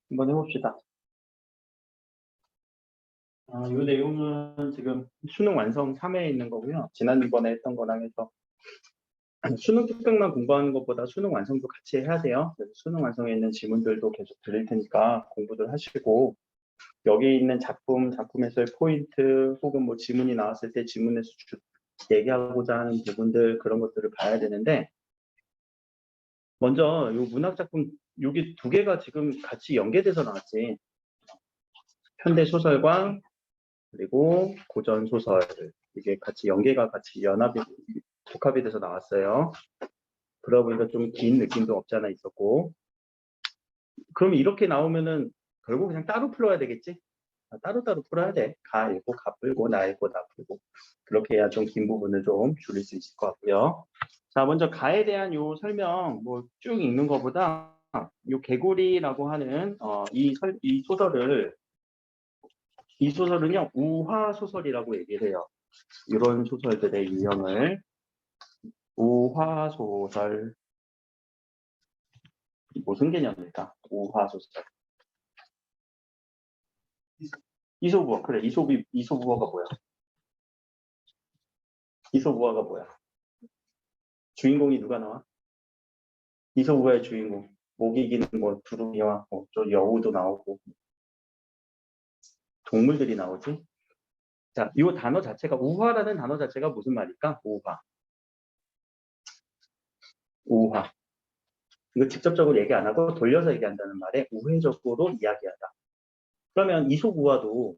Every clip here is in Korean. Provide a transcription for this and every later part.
한번 해봅시다. 이 내용은 지금 수능 완성 3회에 있는 거고요. 지난번에 했던 거랑 해서 수능 특강만 공부하는 것보다 수능 완성도 같이 해야 돼요. 그래서 수능 완성에 있는 지문들도 계속 드릴 테니까 공부들 하시고, 여기 있는 작품에서의 포인트 혹은 뭐 지문이 나왔을 때 지문에서 얘기하고자 하는 부분들, 그런 것들을 봐야 되는데, 먼저 이 문학 작품 여기 두 개가 지금 같이 연계돼서 나왔지. 현대 소설과 그리고 고전 소설, 이게 같이 연계가 같이 연합이 복합이 돼서 나왔어요. 그러다 보니까 좀 긴 느낌도 없지 않아 있었고, 그럼 이렇게 나오면은 결국 그냥 따로 풀어야 되겠지? 따로따로 풀어야 돼. 가 읽고 가 풀고 나 읽고 나 풀고, 그렇게 해야 좀 긴 부분을 좀 줄일 수 있을 것 같고요. 자, 먼저 가에 대한 요 설명 뭐 쭉 읽는 것보다 요 개구리라고 하는 이 소설은요 우화 소설이라고 얘기를 해요. 이런 소설들의 유형을 우화 소설, 무슨 개념일까? 우화 소설. 이솝우화, 그래. 이솝우화가 뭐야? 이솝우화가 뭐야? 주인공이 누가 나와? 이솝우화의 주인공. 목 이기는 뭐 두루미와 저 여우도 나오고 동물들이 나오지. 자, 이 단어 자체가 우화라는 단어 자체가 무슨 말일까? 우화. 우화. 이거 직접적으로 얘기 안 하고 돌려서 얘기한다는 말에 우회적으로 이야기하다. 그러면 이솝우화도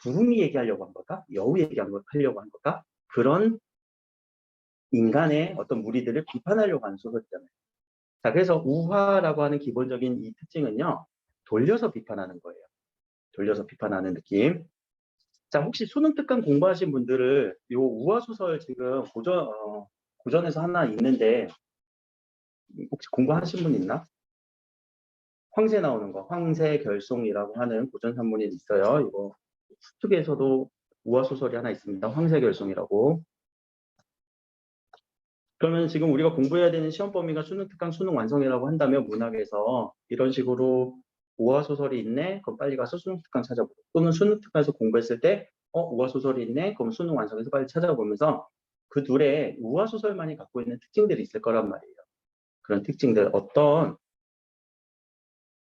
두루미 얘기하려고 한 걸까? 여우 얘기하려고 한 걸까? 그런 인간의 어떤 무리들을 비판하려고 하는 소설이잖아요. 자, 그래서 우화라고 하는 기본적인 이 특징은요, 돌려서 비판하는 거예요. 돌려서 비판하는 느낌. 자, 혹시 수능 특강 공부하신 분들을 요 우화 소설 지금 고전에서 하나 있는데 혹시 공부하신 분 있나? 황새 나오는 거, 황새결송이라고 하는 고전 산문이 있어요. 이거 수특에서도 우화 소설이 하나 있습니다. 황새결송이라고. 그러면 지금 우리가 공부해야 되는 시험 범위가 수능 특강 수능 완성이라고 한다면 문학에서 이런 식으로 우화 소설이 있네? 그럼 빨리 가서 수능 특강 찾아보고, 또는 수능 특강에서 공부했을 때 우화 소설이 있네? 그럼 수능 완성에서 빨리 찾아보면서 그 둘의 우화 소설만이 갖고 있는 특징들이 있을 거란 말이에요. 그런 특징들, 어떤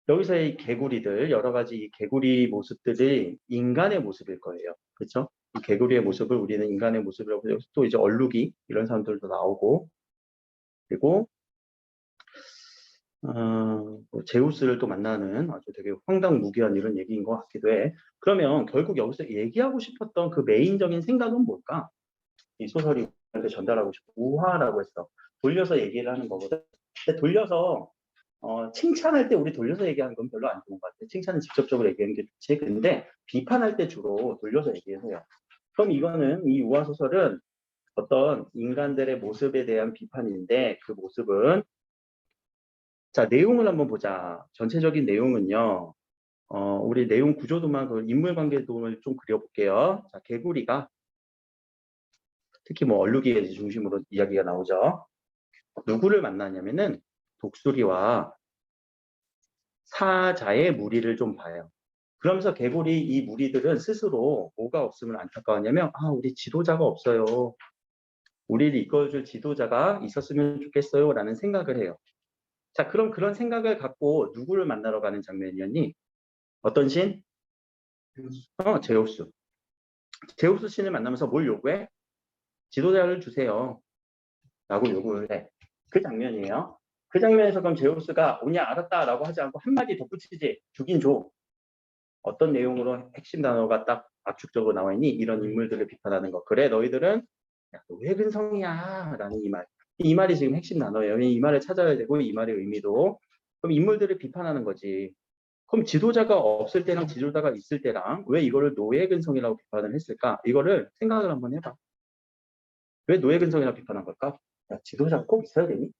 여기서의 개구리들, 여러 가지 이 개구리 모습들이 인간의 모습일 거예요. 그렇죠? 이 개구리의 모습을 우리는 인간의 모습이라고 해서 또 이제 얼룩이 이런 사람들도 나오고, 그리고 뭐 제우스를 또 만나는 아주 되게 황당무계한 이런 얘기인 것 같기도 해. 그러면 결국 여기서 얘기하고 싶었던 그 메인적인 생각은 뭘까? 이 소설이 우리한테 전달하고 싶은 우화라고 했어. 돌려서 얘기를 하는 거거든. 근데 돌려서 칭찬할 때 우리 돌려서 얘기하는 건 별로 안 좋은 것 같아. 칭찬은 직접적으로 얘기하는 게 좋지. 근데 비판할 때 주로 돌려서 얘기해요. 그럼 이거는 이 우화 소설은 어떤 인간들의 모습에 대한 비판인데, 그 모습은, 자, 내용을 한번 보자. 전체적인 내용은요. 우리 내용 구조도만 그 인물 관계도를 좀 그려볼게요. 자, 개구리가 특히 뭐 얼룩이 중심으로 이야기가 나오죠. 누구를 만나냐면은 독수리와 사자의 무리를 좀 봐요. 그러면서 개구리 이 무리들은 스스로 뭐가 없으면 안타까웠냐면, 우리 지도자가 없어요. 우리를 이끌어줄 지도자가 있었으면 좋겠어요. 라는 생각을 해요. 자, 그럼 그런 생각을 갖고 누구를 만나러 가는 장면이었니? 어떤 신? 제우스. 제우스 신을 만나면서 뭘 요구해? 지도자를 주세요. 라고 요구를 해. 그 장면이에요. 그 장면에서 그럼 제우스가 오냐 알았다 라고 하지 않고 한마디 덧붙이지. 주긴 줘. 어떤 내용으로 핵심 단어가 딱 압축적으로 나와 있니? 이런 인물들을 비판하는 거. 그래, 너희들은 야, 너 왜 근성이야? 라는 이 말. 이 말이 지금 핵심 단어예요. 이 말을 찾아야 되고, 이 말의 의미도. 그럼 인물들을 비판하는 거지. 그럼 지도자가 없을 때랑 지도자가 있을 때랑 왜 이거를 노예 근성이라고 비판을 했을까? 이거를 생각을 한번 해봐. 왜 노예 근성이라고 비판한 걸까? 야, 지도자가 꼭 있어야 되니?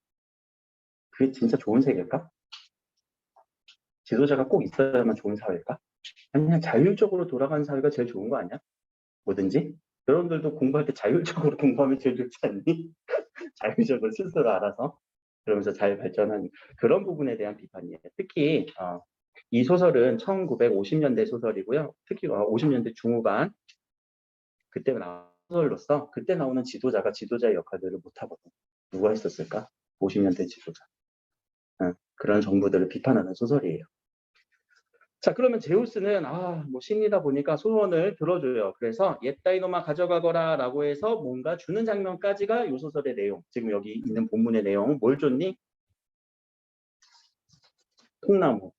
그게 진짜 좋은 세계일까? 지도자가 꼭 있어야만 좋은 사회일까? 아니, 그냥 자율적으로 돌아가는 사회가 제일 좋은 거 아니야? 뭐든지. 여러분들도 공부할 때 자율적으로 공부하면 제일 좋지 않니? 자율적으로 스스로 알아서 그러면서 잘 발전하는 그런 부분에 대한 비판이에요. 특히 이 소설은 1950년대 소설이고요. 특히 50년대 중후반 그때 나온 소설로서 그때 나오는 지도자가 지도자의 역할들을 못하거든. 누가 했었을까? 50년대 지도자. 그런 정부들을 비판하는 소설이에요. 자, 그러면 제우스는 뭐 신이다 보니까 소원을 들어줘요. 그래서 옛다 이놈아 가져가거라 라고 해서 뭔가 주는 장면까지가 이 소설의 내용. 지금 여기 있는 본문의 내용. 뭘 줬니? 통나무.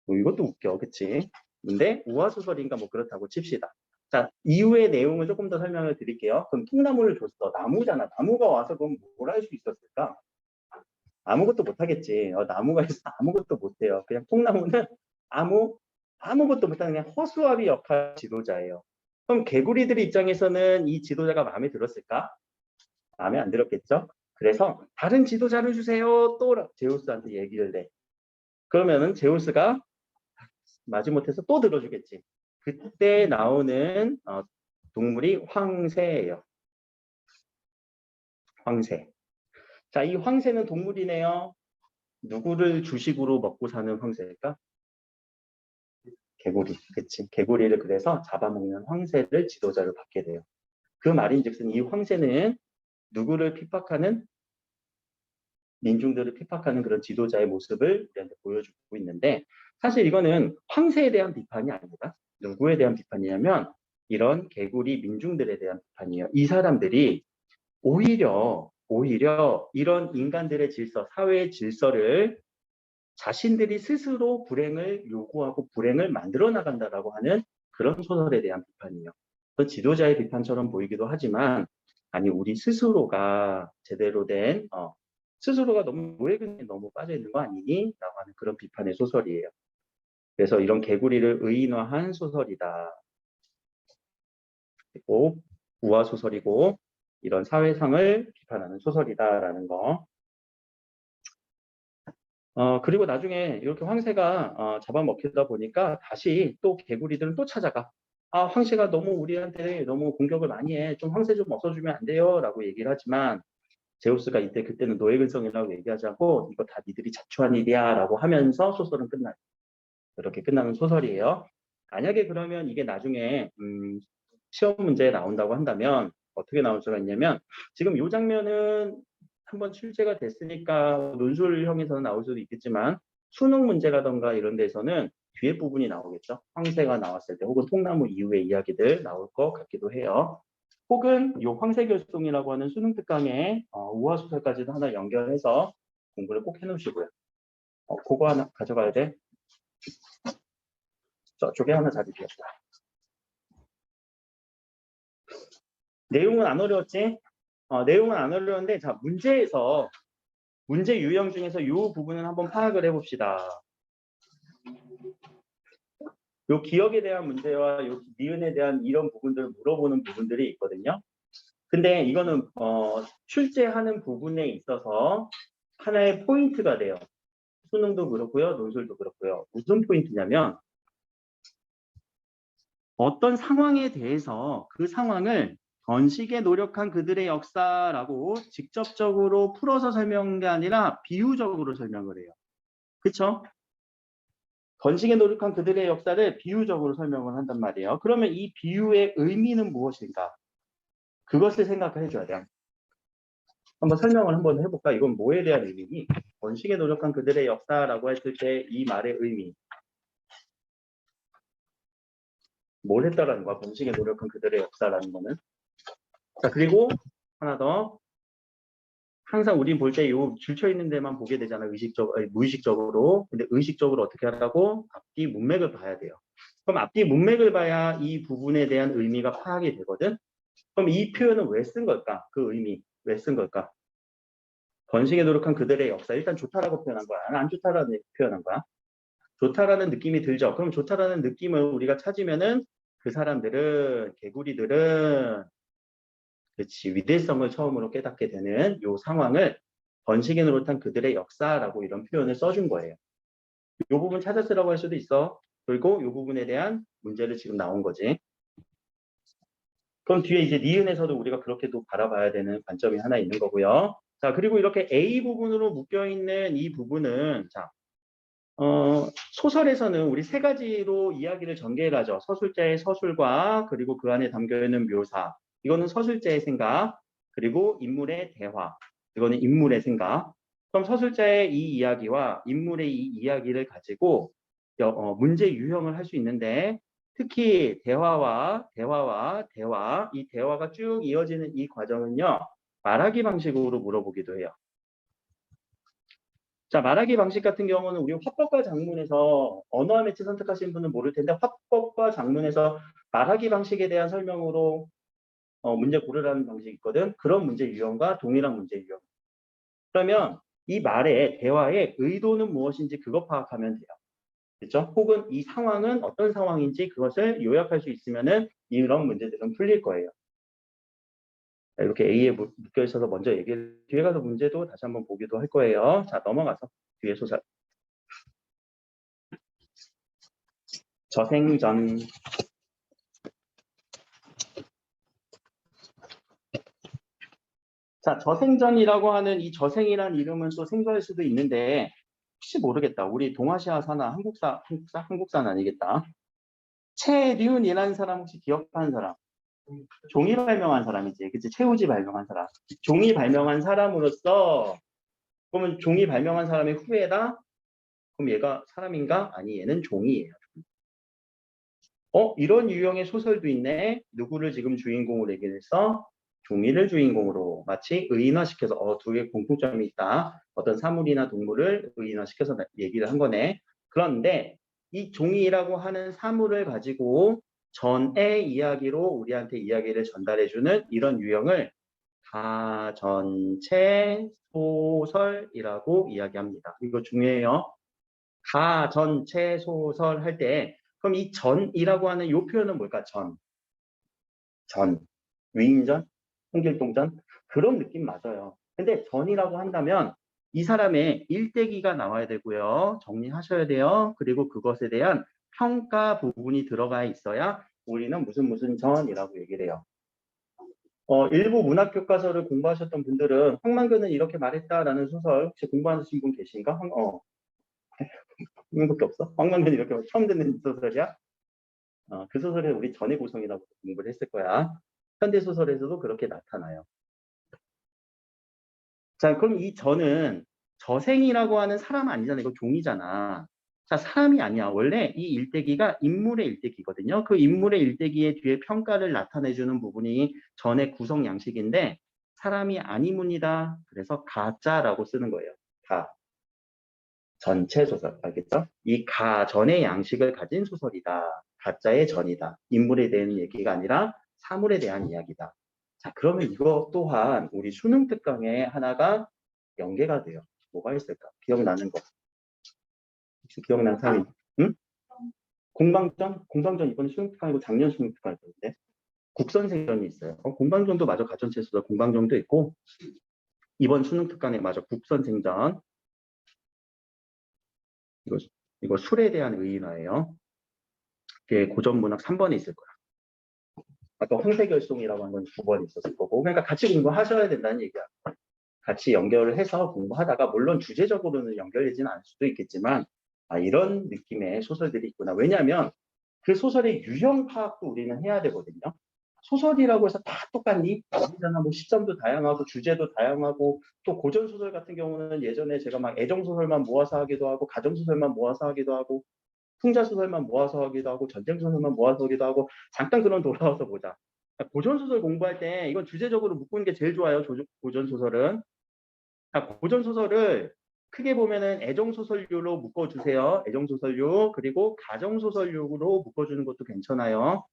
뭐 이것도 웃겨, 그치? 근데 우화소설인가 뭐 그렇다고 칩시다. 자, 이후의 내용을 조금 더 설명을 드릴게요. 그럼 통나무를 줬어. 나무잖아. 나무가 와서 그럼 뭘 할 수 있었을까? 아무것도 못하겠지. 나무가 있어 아무것도 못해요. 그냥 통나무는 아무것도 못하는 그냥 허수아비 역할 지도자예요. 그럼 개구리들 입장에서는 이 지도자가 마음에 들었을까? 마음에 안 들었겠죠? 그래서 다른 지도자를 주세요. 또 제우스한테 얘기를 해. 그러면은 제우스가 마지못해서 또 들어주겠지. 그때 나오는 동물이 황새예요. 황새. 자, 이 황새는 동물이네요. 누구를 주식으로 먹고 사는 황새일까? 개구리. 그치. 개구리를 그래서 잡아먹는 황새를 지도자를 받게 돼요. 그 말인즉슨 이 황새는 누구를 핍박하는 민중들을 핍박하는 그런 지도자의 모습을 우리한테 보여주고 있는데 사실 이거는 황새에 대한 비판이 아니라 누구에 대한 비판이냐면 이런 개구리 민중들에 대한 비판이에요. 이 사람들이 오히려 이런 인간들의 질서, 사회의 질서를 자신들이 스스로 불행을 요구하고 불행을 만들어 나간다라고 하는 그런 소설에 대한 비판이에요. 지도자의 비판처럼 보이기도 하지만 아니 우리 스스로가 제대로 된 스스로가 너무 노예근에 너무 빠져 있는 거 아니니? 라고 하는 그런 비판의 소설이에요. 그래서 이런 개구리를 의인화한 소설이다. 그리고 우화 소설이고 이런 사회상을 비판하는 소설이다라는 거. 그리고 나중에 이렇게 황새가 잡아먹히다 보니까 다시 또 개구리들은 또 찾아가. 황새가 너무 우리한테 너무 공격을 많이 해. 좀 황새 좀 없어주면 안 돼요? 라고 얘기를 하지만 제우스가 그때는 노예근성이라고 얘기하지 않고 이거 다 니들이 자초한 일이야 라고 하면서 소설은 끝나요. 이렇게 끝나는 소설이에요. 만약에 그러면 이게 나중에 시험 문제에 나온다고 한다면 어떻게 나올 수가 있냐면 지금 이 장면은 한번 출제가 됐으니까 논술형에서는 나올 수도 있겠지만 수능 문제라던가 이런 데서는 뒤에 부분이 나오겠죠. 황새가 나왔을 때 혹은 통나무 이후의 이야기들 나올 것 같기도 해요. 혹은 이 황새결송이라고 하는 수능 특강에 우화소설까지도 하나 연결해서 공부를 꼭 해놓으시고요. 그거 하나 가져가야 돼. 저쪽에 하나 자리 비었다. 내용은 안 어려웠지? 내용은 안 어려운데 자 문제에서 문제 유형 중에서 이 부분은 한번 파악을 해봅시다. 요 기억에 대한 문제와 요 니은에 대한 이런 부분들을 물어보는 부분들이 있거든요. 근데 이거는 출제하는 부분에 있어서 하나의 포인트가 돼요. 수능도 그렇고요. 논술도 그렇고요. 무슨 포인트냐면 어떤 상황에 대해서 그 상황을 번식에 노력한 그들의 역사라고 직접적으로 풀어서 설명한 게 아니라 비유적으로 설명을 해요. 그쵸? 번식에 노력한 그들의 역사를 비유적으로 설명을 한단 말이에요. 그러면 이 비유의 의미는 무엇인가? 그것을 생각을 해줘야 돼요. 한번 설명을 한번 해볼까? 이건 뭐에 대한 의미니? 번식에 노력한 그들의 역사라고 했을 때 이 말의 의미. 뭘 했다라는 거야? 번식에 노력한 그들의 역사라는 거는. 자, 그리고 하나 더. 항상 우린 볼 때 요 줄쳐 있는 데만 보게 되잖아. 무의식적으로. 근데 의식적으로 어떻게 하라고? 앞뒤 문맥을 봐야 돼요. 그럼 앞뒤 문맥을 봐야 이 부분에 대한 의미가 파악이 되거든. 그럼 이 표현은 왜 쓴 걸까? 그 의미 왜 쓴 걸까? 번식에 노력한 그들의 역사. 일단 좋다라고 표현한 거야. 안 좋다라고 표현한 거야. 좋다라는 느낌이 들죠. 그럼 좋다라는 느낌을 우리가 찾으면은 그 사람들은 개구리들은 그렇지 위대성을 처음으로 깨닫게 되는 요 상황을 번식에 노릇한 그들의 역사라고 이런 표현을 써준 거예요. 요 부분 찾았으라고 할 수도 있어. 그리고 요 부분에 대한 문제를 지금 나온 거지. 그럼 뒤에 이제 니은에서도 우리가 그렇게도 바라봐야 되는 관점이 하나 있는 거고요. 자, 그리고 이렇게 A 부분으로 묶여있는 이 부분은 자, 소설에서는 우리 세 가지로 이야기를 전개를 하죠. 서술자의 서술과 그리고 그 안에 담겨있는 묘사. 이거는 서술자의 생각. 그리고 인물의 대화. 이거는 인물의 생각. 그럼 서술자의 이 이야기와 인물의 이 이야기를 가지고 문제 유형을 할 수 있는데 특히 대화, 이 대화가 쭉 이어지는 이 과정은요. 말하기 방식으로 물어보기도 해요. 자, 말하기 방식 같은 경우는 우리 화법과 작문에서 언어와 매체 선택하신 분은 모를 텐데 화법과 작문에서 말하기 방식에 대한 설명으로 문제 고르라는 방식이 있거든. 그런 문제 유형과 동일한 문제 유형. 그러면 이 말의 대화의 의도는 무엇인지 그것 파악하면 돼요. 그렇죠? 혹은 이 상황은 어떤 상황인지 그것을 요약할 수 있으면은 이런 문제들은 풀릴 거예요. 이렇게 A에 묶여 있어서 먼저 얘기를 뒤에 가서 문제도 다시 한번 보기도 할 거예요. 자, 넘어가서 뒤에 소설. 저생전. 자, 저생전이라고 하는 이 저생이란 이름은 또 생소할 수도 있는데 혹시 모르겠다. 우리 동아시아사나 한국사는 아니겠다. 최륜이라는 사람 혹시 기억하는 사람? 종이 발명한 사람이지. 그치? 최우지 발명한 사람. 종이 발명한 사람으로서 그러면 종이 발명한 사람의 후예다? 그럼 얘가 사람인가? 아니, 얘는 종이에요. 이런 유형의 소설도 있네. 누구를 지금 주인공으로 얘기해서 종이를 주인공으로 마치 의인화시켜서 두 개의 공통점이 있다. 어떤 사물이나 동물을 의인화시켜서 얘기를 한 거네. 그런데 이 종이라고 하는 사물을 가지고 전의 이야기로 우리한테 이야기를 전달해주는 이런 유형을 가전체 소설이라고 이야기합니다. 이거 중요해요. 가전체 소설 할 때 그럼 이 전이라고 하는 이 표현은 뭘까? 전, 위인전, 홍길동전 그런 느낌 맞아요. 근데 전이라고 한다면 이 사람의 일대기가 나와야 되고요. 정리하셔야 돼요. 그리고 그것에 대한 평가 부분이 들어가 있어야 우리는 무슨 전이라고 얘기를 해요. 일부 문학 교과서를 공부하셨던 분들은 황만근은 이렇게 말했다라는 소설 혹시 공부하신 분 계신가? 한 명밖에 없어? 황만근이 이렇게 처음 듣는 소설이야? 그 소설에 우리 전의 고성이라고 공부를 했을 거야. 현대소설에서도 그렇게 나타나요. 자, 그럼 이 전은 저생이라고 하는 사람 아니잖아. 이거 종이잖아. 자, 사람이 아니야. 원래 이 일대기가 인물의 일대기거든요. 그 인물의 일대기의 뒤에 평가를 나타내주는 부분이 전의 구성 양식인데 사람이 아니문이다. 그래서 가짜라고 쓰는 거예요. 가. 전체 소설. 알겠죠? 이 가전의 양식을 가진 소설이다. 가짜의 전이다. 인물에 대한 얘기가 아니라 사물에 대한 이야기다. 자, 그러면 이거 또한 우리 수능 특강에 하나가 연계가 돼요. 뭐가 있을까? 기억나는 거. 혹시 기억나는 사람이? 응? 공방전? 공방전 이번에 수능 특강이고 작년 수능 특강이었는데 국선생전이 있어요. 공방전도 맞아. 가전체 소설 공방전도 있고 이번 수능 특강에 맞아. 국선생전. 이거 술에 대한 의인화예요. 그게 고전문학 3번에 있을 거야. 아까 황새결송이라고 하는 건 9번에 있었을 거고. 그러니까 같이 공부하셔야 된다는 얘기야. 같이 연결을 해서 공부하다가 물론 주제적으로는 연결되지는 않을 수도 있겠지만 이런 느낌의 소설들이 있구나. 왜냐하면 그 소설의 유형 파악도 우리는 해야 되거든요. 소설이라고 해서 다 똑같니? 아니잖아. 뭐 시점도 다양하고 주제도 다양하고 또 고전 소설 같은 경우는 예전에 제가 막 애정 소설만 모아서 하기도 하고 가정 소설만 모아서 하기도 하고 풍자 소설만 모아서 하기도 하고 전쟁 소설만 모아서 하기도 하고 잠깐 그런 돌아와서 보자. 고전 소설 공부할 때 이건 주제적으로 묶는 게 제일 좋아요. 고전 소설은 고전 소설을 크게 보면은 애정 소설류로 묶어주세요. 애정 소설류 그리고 가정 소설류로 묶어주는 것도 괜찮아요.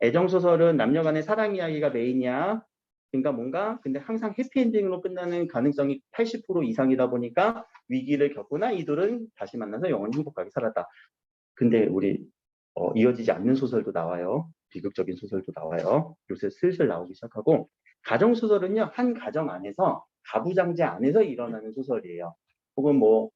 애정 소설은 남녀간의 사랑 이야기가 메인이야. 그러니까 뭔가 근데 항상 해피엔딩으로 끝나는 가능성이 80% 이상이다 보니까 위기를 겪거나 이들은 다시 만나서 영원히 행복하게 살았다. 근데 우리 이어지지 않는 소설도 나와요. 비극적인 소설도 나와요. 요새 슬슬 나오기 시작하고 가정 소설은요 한 가정 안에서 가부장제 안에서 일어나는 소설이에요. 혹은 뭐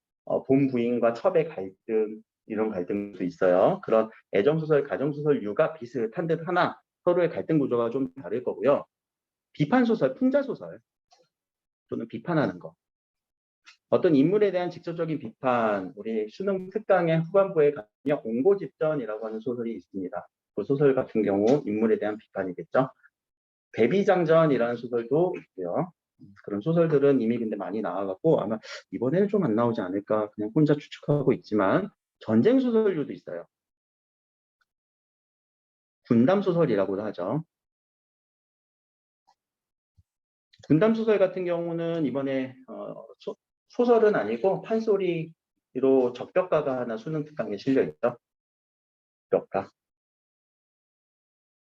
본부인과 첩의 갈등 이런 갈등도 있어요. 그런 애정 소설, 가정 소설류가 비슷한 듯 하나 서로의 갈등 구조가 좀 다를 거고요. 비판 소설, 풍자 소설 또는 비판하는 거. 어떤 인물에 대한 직접적인 비판, 우리 수능 특강의 후반부에 가면 옹고집전이라고 하는 소설이 있습니다. 그 소설 같은 경우 인물에 대한 비판이겠죠. 배비장전이라는 소설도 있고요. 그런 소설들은 이미 근데 많이 나와갖고 아마 이번에는 좀 안 나오지 않을까 그냥 혼자 추측하고 있지만 전쟁 소설류도 있어요. 군담 소설이라고도 하죠. 군담 소설 같은 경우는 이번에 소설은 아니고 판소리로 적벽가가 하나 수능 특강에 실려 있죠. 적벽가.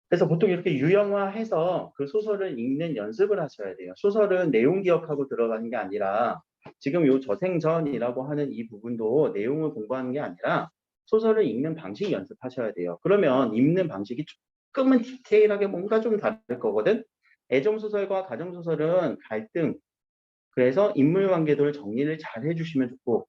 그래서 보통 이렇게 유형화해서 그 소설을 읽는 연습을 하셔야 돼요. 소설은 내용 기억하고 들어가는 게 아니라 지금 요 저생전이라고 하는 이 부분도 내용을 공부하는 게 아니라 소설을 읽는 방식 연습하셔야 돼요. 그러면 읽는 방식이 조금은 디테일하게 뭔가 좀 다를 거거든. 애정소설과 가정소설은 갈등, 그래서 인물관계도를 정리를 잘 해주시면 좋고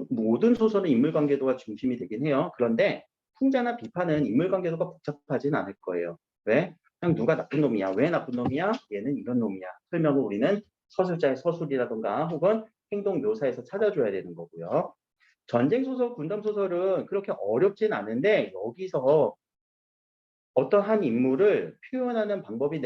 모든 소설은 인물관계도가 중심이 되긴 해요. 그런데 풍자나 비판은 인물관계도가 복잡하진 않을 거예요. 왜? 그냥 누가 나쁜 놈이야. 왜 나쁜 놈이야? 얘는 이런 놈이야. 설명을 우리는 서술자의 서술이라던가 혹은 행동 묘사에서 찾아줘야 되는 거고요. 전쟁소설, 군담소설은 그렇게 어렵진 않은데 여기서 어떤 한 인물을 표현하는 방법이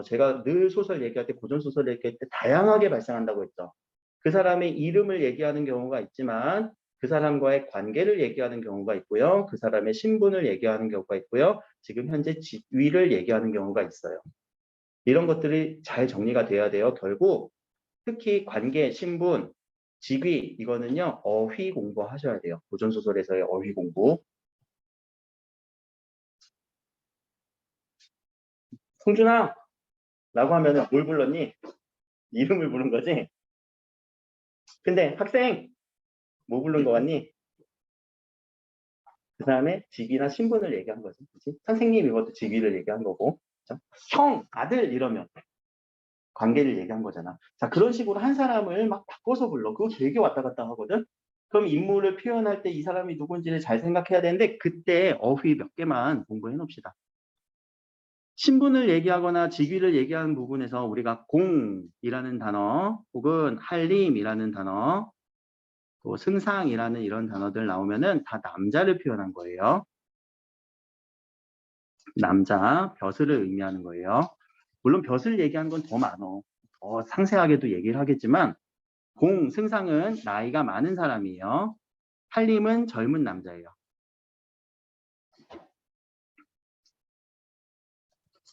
제가 늘 소설 얘기할 때, 고전소설 얘기할 때 다양하게 발생한다고 했죠. 그 사람의 이름을 얘기하는 경우가 있지만 그 사람과의 관계를 얘기하는 경우가 있고요. 그 사람의 신분을 얘기하는 경우가 있고요. 지금 현재 직위를 얘기하는 경우가 있어요. 이런 것들이 잘 정리가 돼야 돼요. 결국 특히 관계, 신분, 직위 이거는요. 어휘 공부하셔야 돼요. 고전소설에서의 어휘 공부. 성준아! 라고 하면은 뭘 불렀니? 이름을 부른 거지? 근데 학생! 뭐 부른 거 같니? 그 다음에 직위나 신분을 얘기한 거지. 그치? 선생님 이것도 직위를 얘기한 거고. 그쵸? 형, 아들 이러면 관계를 얘기한 거잖아. 자, 그런 식으로 한 사람을 막 바꿔서 불러. 그거 되게 왔다 갔다 하거든? 그럼 인물을 표현할 때 이 사람이 누군지를 잘 생각해야 되는데 그때 어휘 몇 개만 공부해 놓읍시다. 신분을 얘기하거나 직위를 얘기하는 부분에서 우리가 공이라는 단어 혹은 한림이라는 단어 또 승상이라는 이런 단어들 나오면은 다 남자를 표현한 거예요. 남자, 벼슬을 의미하는 거예요. 물론 벼슬 얘기하는 건 더 많어. 더 상세하게도 얘기를 하겠지만 공, 승상은 나이가 많은 사람이에요. 한림은 젊은 남자예요.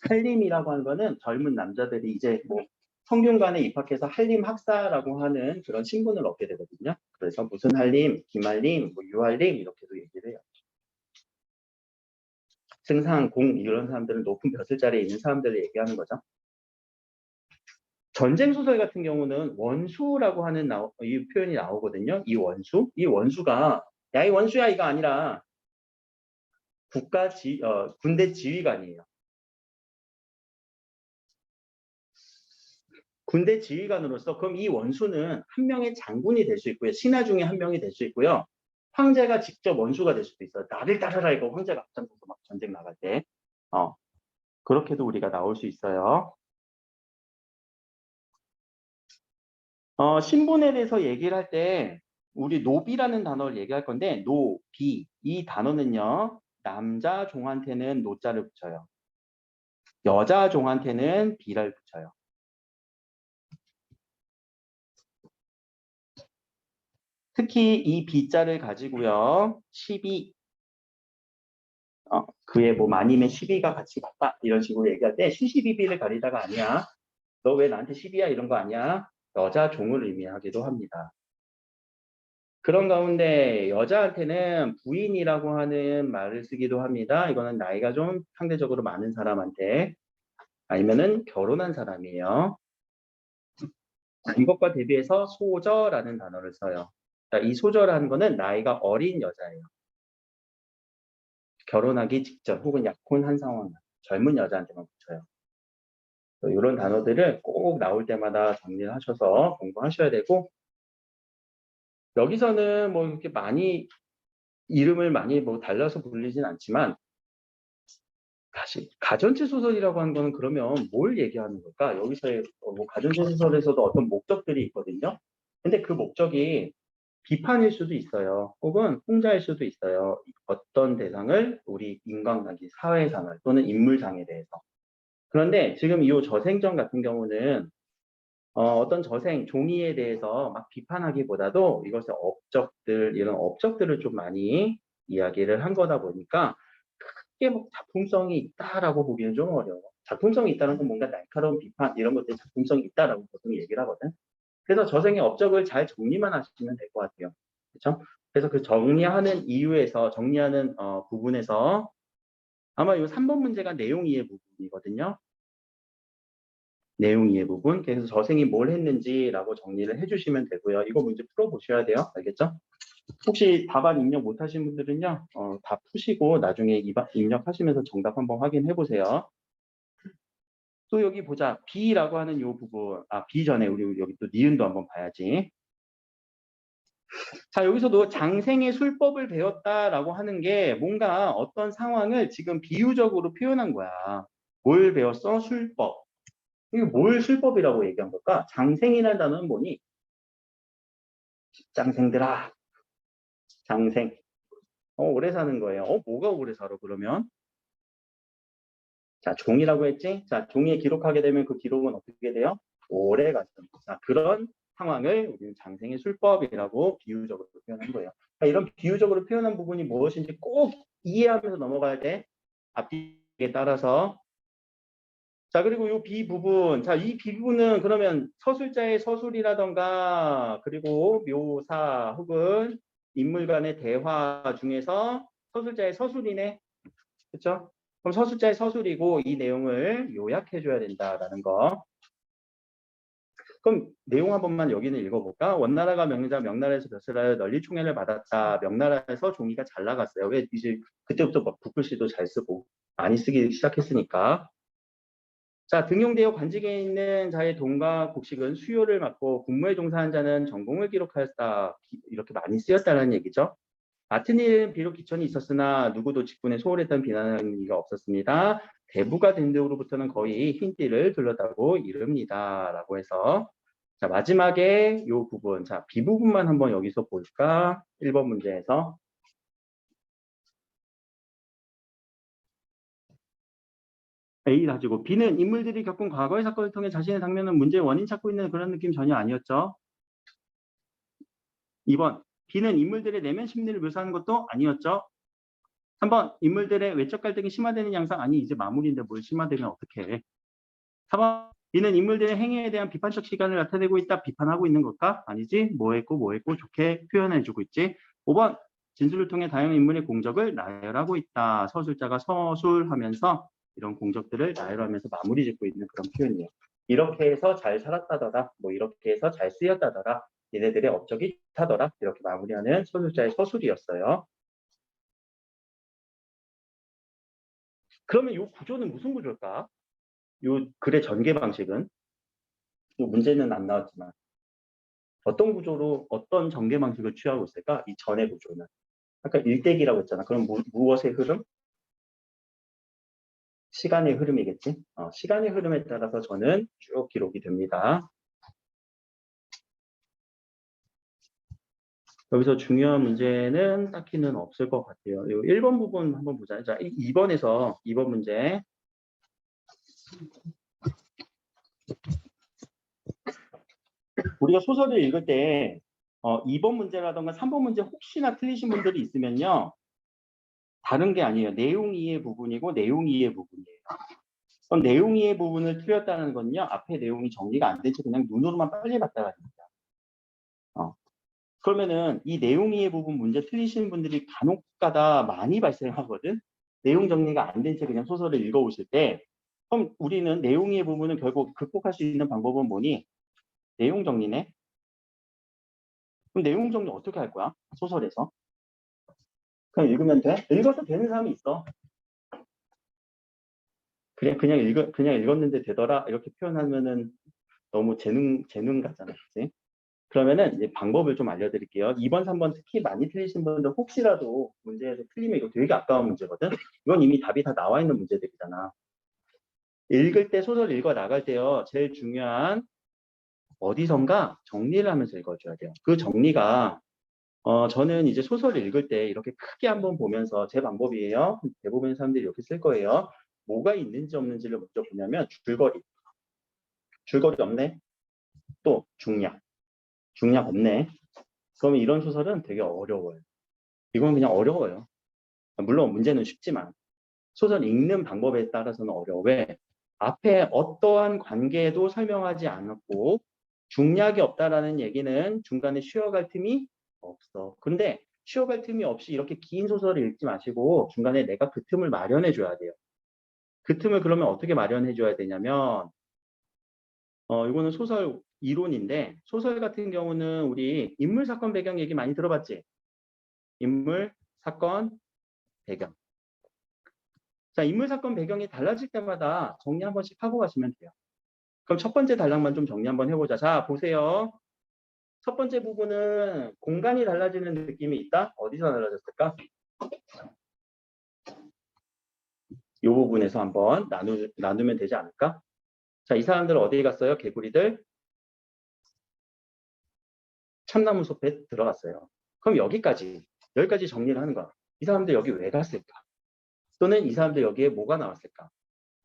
한림이라고 하는 거는 젊은 남자들이 이제 뭐 성균관에 입학해서 한림 학사라고 하는 그런 신분을 얻게 되거든요. 그래서 무슨 한림, 김한림, 뭐 유한림 이렇게도 얘기를 해요. 승상, 공 이런 사람들은 높은 벼슬 자리에 있는 사람들을 얘기하는 거죠. 전쟁 소설 같은 경우는 원수라고 하는 이 표현이 나오거든요. 이 원수, 이 원수가 야 이 원수야 이거 아니라 군대 지휘관이에요. 군대 지휘관으로서 그럼 이 원수는 한 명의 장군이 될 수 있고요. 신하 중에 한 명이 될 수 있고요. 황제가 직접 원수가 될 수도 있어요. 나를 따르라 이거 황제가 앞장서서 막 전쟁 나갈 때. 그렇게도 우리가 나올 수 있어요. 신분에 대해서 얘기를 할 때 우리 노비라는 단어를 얘기할 건데 노비 이 단어는요. 남자 종한테는 노자를 붙여요. 여자 종한테는 비를 붙여요. 특히 이 비자를 가지고요. 12 그의 뭐 마님의 시비가 같이 같다 이런 식으로 얘기할 때 시시비비를 가리다가 아니야. 너 왜 나한테 시비야 이런 거 아니야. 여자 종을 의미하기도 합니다. 그런 가운데 여자한테는 부인이라고 하는 말을 쓰기도 합니다. 이거는 나이가 좀 상대적으로 많은 사람한테 아니면은 결혼한 사람이에요. 이것과 대비해서 소저라는 단어를 써요. 이 소저라는 거는 나이가 어린 여자예요. 결혼하기 직전 혹은 약혼한 상황 젊은 여자한테만 붙여요. 이런 단어들을 꼭 나올 때마다 정리를 하셔서 공부하셔야 되고 여기서는 뭐 이렇게 많이 이름을 많이 뭐 달라서 불리진 않지만 다시 가전체 소설이라고 하는 거는 그러면 뭘 얘기하는 걸까? 여기서의 뭐 가전체 소설에서도 어떤 목적들이 있거든요. 근데 그 목적이 비판일 수도 있어요. 혹은 풍자일 수도 있어요. 어떤 대상을 우리 인간관계, 사회상을 또는 인물상에 대해서. 그런데 지금 이 저생전 같은 경우는 어떤 저생, 종이에 대해서 막 비판하기보다도 이것의 업적들, 이런 업적들을 좀 많이 이야기를 한 거다 보니까 크게 뭐 작품성이 있다라고 보기는 좀 어려워. 작품성이 있다는 건 뭔가 날카로운 비판, 이런 것들이 작품성이 있다라고 보통 얘기를 하거든. 그래서 저생의 업적을 잘 정리만 하시면 될 것 같아요. 그렇죠? 그래서 그 정리하는 이유에서, 정리하는 부분에서 아마 이 3번 문제가 내용 이해 부분이거든요. 내용 이해 부분. 그래서 저생이 뭘 했는지라고 정리를 해주시면 되고요. 이거 문제 풀어보셔야 돼요. 알겠죠? 혹시 답안 입력 못하신 분들은요, 다 푸시고 나중에 입력하시면서 정답 한번 확인해 보세요. 또 여기 보자. B라고 하는 이 부분, B 전에 우리 여기 또 니은도 한번 봐야지. 자, 여기서도 장생의 술법을 배웠다라고 하는 게 뭔가 어떤 상황을 지금 비유적으로 표현한 거야. 뭘 배웠어? 술법. 이게 뭘 술법이라고 얘기한 걸까? 장생이라는 단어는 뭐니? 장생들아, 장생. 오래 사는 거예요. 뭐가 오래 살아, 그러면? 자, 종이라고 했지? 자, 종이에 기록하게 되면 그 기록은 어떻게 돼요? 오래 가죠. 자, 그런 상황을 우리는 장생의 술법이라고 비유적으로 표현한 거예요. 자, 이런 비유적으로 표현한 부분이 무엇인지 꼭 이해하면서 넘어가야 돼. 앞뒤에 따라서. 자, 그리고 이 B 부분. 자, 이 B 부분은 그러면 서술자의 서술이라던가, 그리고 묘사 혹은 인물 간의 대화 중에서 서술자의 서술이네. 그렇죠? 그럼 서술자의 서술이고 이 내용을 요약해 줘야 된다라는 거. 그럼 내용 한 번만 여기는 읽어볼까? 원나라가 명나라, 명나라에서 벼슬하여 널리 총애를 받았다. 명나라에서 종이가 잘 나갔어요. 왜 이제 그때부터 막 붓글씨도 잘 쓰고 많이 쓰기 시작했으니까. 자, 등용되어 관직에 있는 자의 돈과 곡식은 수요를 맡고 군무에 종사한 자는 전공을 기록하였다. 이렇게 많이 쓰였다는 얘기죠. 맡은 일은 비록 기천이 있었으나 누구도 직분에 소홀했던 비난하는 의미가 없었습니다. 대부가 된 데로부터는 거의 흰띠를 둘렀다고 이릅니다. 라고 해서 자, 마지막에 이 부분, 자, B 부분만 한번 여기서 볼까? 1번 문제에서. A 가지고 B는 인물들이 겪은 과거의 사건을 통해 자신의 당면은 문제의 원인 찾고 있는 그런 느낌 전혀 아니었죠. 2번, B는 인물들의 내면 심리를 묘사하는 것도 아니었죠. 3번, 인물들의 외적 갈등이 심화되는 양상. 아니, 이제 마무리인데 뭘 심화되면 어떻게 해. 4번, B는 인물들의 행위에 대한 비판적 시각을 나타내고 있다. 비판하고 있는 걸까? 아니지. 뭐 했고 좋게 표현해주고 있지. 5번, 진술을 통해 다양한 인물의 공적을 나열하고 있다. 서술자가 서술하면서 이런 공적들을 나열하면서 마무리 짓고 있는 그런 표현이에요. 이렇게 해서 잘 살았다더라. 뭐 이렇게 해서 잘 쓰였다더라. 얘네들의 업적이 좋다더라. 이렇게 마무리하는 서술자의 서술이었어요. 그러면 이 구조는 무슨 구조일까? 이 글의 전개 방식은? 이 문제는 안 나왔지만 어떤 구조로 어떤 전개 방식을 취하고 있을까? 이 전의 구조는. 아까 일대기라고 했잖아. 그럼 무엇의 흐름? 시간의 흐름이겠지. 시간의 흐름에 따라서 저는 쭉 기록이 됩니다. 여기서 중요한 문제는 딱히는 없을 것 같아요. 1번 부분 한번 보자. 자, 2번 문제. 우리가 소설을 읽을 때 2번 문제라던가 3번 문제 혹시나 틀리신 분들이 있으면요. 다른 게 아니에요. 내용 이해 부분이고 내용 이해 부분이에요. 그럼 내용 이해 부분을 틀렸다는 건요. 앞에 내용이 정리가 안 된 채 그냥 눈으로만 빨리 봤다가 됩니다. 그러면은 이 내용 이해 부분 문제 틀리시는 분들이 간혹가다 많이 발생하거든. 내용 정리가 안 된 채 그냥 소설을 읽어오실 때 그럼 우리는 내용 이해 부분은 결국 극복할 수 있는 방법은 뭐니? 내용 정리네. 그럼 내용 정리 어떻게 할 거야? 소설에서. 그냥 읽으면 돼? 읽어도 되는 사람이 있어. 그냥 읽었는데 되더라. 이렇게 표현하면은 너무 재능 같잖아. 그치? 그러면은 이제 방법을 좀 알려드릴게요. 2번, 3번 특히 많이 틀리신 분들 혹시라도 문제에서 틀리면 이거 되게 아까운 문제거든. 이건 이미 답이 다 나와 있는 문제들이잖아. 읽을 때 소설 읽어 나갈 때요. 제일 중요한 어디선가 정리를 하면서 읽어줘야 돼요. 그 정리가 저는 이제 소설을 읽을 때 이렇게 크게 한번 보면서 제 방법이에요. 대부분의 사람들이 이렇게 쓸 거예요. 뭐가 있는지 없는지를 먼저 보냐면 줄거리. 줄거리 없네. 또 중략. 중략 없네. 그러면 이런 소설은 되게 어려워요. 이건 그냥 어려워요. 물론 문제는 쉽지만 소설 읽는 방법에 따라서는 어려워. 왜? 앞에 어떠한 관계도 설명하지 않았고 중략이 없다라는 얘기는 중간에 쉬어갈 틈이 없어. 근데 쉬어갈 틈이 없이 이렇게 긴 소설을 읽지 마시고 중간에 내가 그 틈을 마련해 줘야 돼요. 그 틈을 그러면 어떻게 마련해 줘야 되냐면 이거는 소설 이론인데 소설 같은 경우는 우리 인물 사건 배경 얘기 많이 들어봤지? 인물 사건 배경. 자, 인물 사건 배경이 달라질 때마다 정리 한 번씩 하고 가시면 돼요. 그럼 첫 번째 단락만 좀 정리 한번 해보자. 자, 보세요. 첫 번째 부분은 공간이 달라지는 느낌이 있다? 어디서 달라졌을까? 이 부분에서 한번 나누면 되지 않을까? 자, 이 사람들 어디 갔어요? 개구리들? 참나무 숲에 들어갔어요. 그럼 여기까지 정리를 하는 거야. 이 사람들 여기 왜 갔을까? 또는 이 사람들 여기에 뭐가 나왔을까?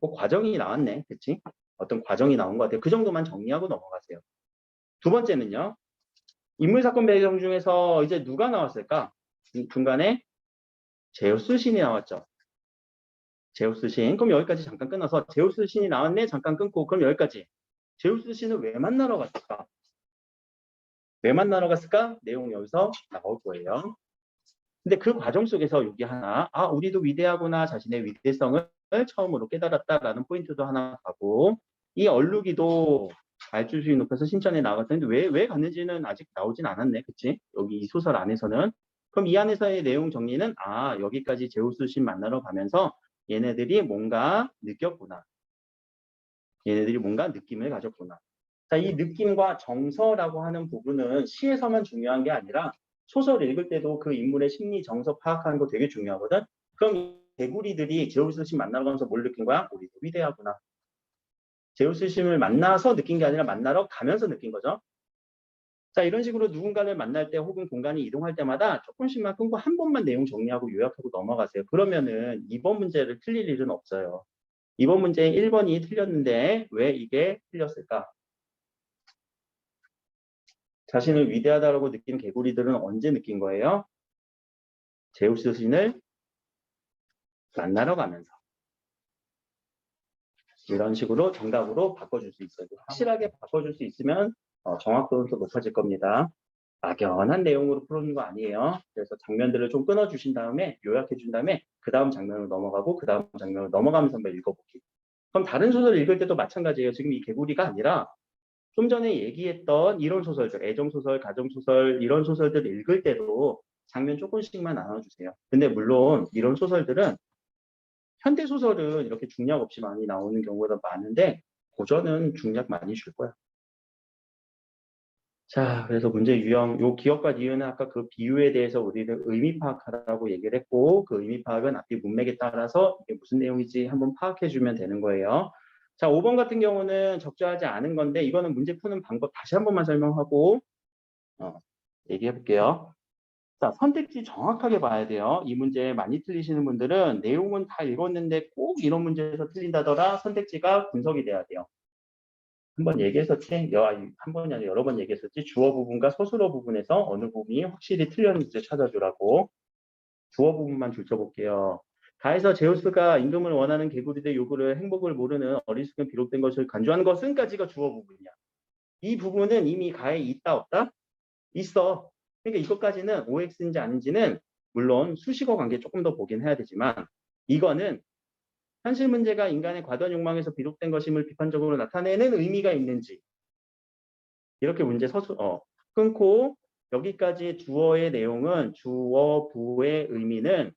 뭐 과정이 나왔네. 그치? 어떤 과정이 나온 것 같아요. 그 정도만 정리하고 넘어가세요. 두 번째는요. 인물 사건 배경 중에서 이제 누가 나왔을까? 중간에 제우스 신이 나왔죠. 제우스 신. 그럼 여기까지 잠깐 끊어서 제우스 신이 나왔네. 잠깐 끊고 그럼 여기까지. 제우스 신을 왜 만나러 갔을까? 왜 만나러 갔을까? 내용 여기서 나올 거예요. 근데 그 과정 속에서 여기 하나, 우리도 위대하구나 자신의 위대성을 처음으로 깨달았다라는 포인트도 하나 가고 이 얼루기도 알줄수이 높여서 신전에 나갔는데 왜 갔는지는 아직 나오진 않았네. 그치? 여기 이 소설 안에서는. 그럼 이 안에서의 내용 정리는 여기까지 제우스 신 만나러 가면서 얘네들이 뭔가 느꼈구나. 얘네들이 뭔가 느낌을 가졌구나. 자, 이 느낌과 정서라고 하는 부분은 시에서만 중요한 게 아니라 소설 읽을 때도 그 인물의 심리 정서 파악하는 거 되게 중요하거든. 그럼 이 개구리들이 제우스 신 만나러 가면서 뭘 느낀 거야? 우리도 위대하구나. 제우스 신을 만나서 느낀 게 아니라 만나러 가면서 느낀 거죠. 자, 이런 식으로 누군가를 만날 때 혹은 공간이 이동할 때마다 조금씩만 끊고 한 번만 내용 정리하고 요약하고 넘어가세요. 그러면은 이번 문제를 틀릴 일은 없어요. 이번 문제에 1번이 틀렸는데 왜 이게 틀렸을까? 자신을 위대하다고 느낀 개구리들은 언제 느낀 거예요? 제우스 신을 만나러 가면서. 이런 식으로 정답으로 바꿔줄 수 있어요. 확실하게 바꿔줄 수 있으면 정확도는 더 높아질 겁니다. 막연한 내용으로 풀어주는 거 아니에요. 그래서 장면들을 좀 끊어주신 다음에 요약해 준 다음에 그 다음 장면으로 넘어가고 그 다음 장면으로 넘어가면서 한번 읽어보기. 그럼 다른 소설 읽을 때도 마찬가지예요. 지금 이 개구리가 아니라 좀 전에 얘기했던 이런 소설들, 애정소설, 가정소설 이런 소설들 읽을 때도 장면 조금씩만 나눠주세요. 근데 물론 이런 소설들은 현대소설은 이렇게 중략 없이 많이 나오는 경우가 많은데 고전은 중략 많이 줄 거야. 자, 그래서 문제 유형, 요 기억과 니은은 아까 그 비유에 대해서 우리는 의미 파악하라고 얘기를 했고 그 의미 파악은 앞뒤 문맥에 따라서 이게 무슨 내용인지 한번 파악해 주면 되는 거예요. 자, 5번 같은 경우는 적절하지 않은 건데 이거는 문제 푸는 방법 다시 한 번만 설명하고 얘기해 볼게요. 자, 선택지 정확하게 봐야 돼요. 이 문제 많이 틀리시는 분들은 내용은 다 읽었는데 꼭 이런 문제에서 틀린다더라 선택지가 분석이 돼야 돼요. 한 번 얘기했었지? 한 번이 아니라 여러 번 얘기했었지? 주어 부분과 서술어 부분에서 어느 부분이 확실히 틀렸는지 찾아주라고. 주어 부분만 줄쳐볼게요. 가에서 제우스가 임금을 원하는 개구리들의 요구를 행복을 모르는 어리석은 비롯된 것을 간주하는 것은까지가 주어 부분이야. 이 부분은 이미 가에 있다 없다? 있어. 그러니까 이것까지는 OX인지 아닌지는 물론 수식어 관계 조금 더 보긴 해야 되지만 이거는 현실 문제가 인간의 과도한 욕망에서 비롯된 것임을 비판적으로 나타내는 의미가 있는지 이렇게 문제 끊고 여기까지 주어의 내용은 주어부의 의미는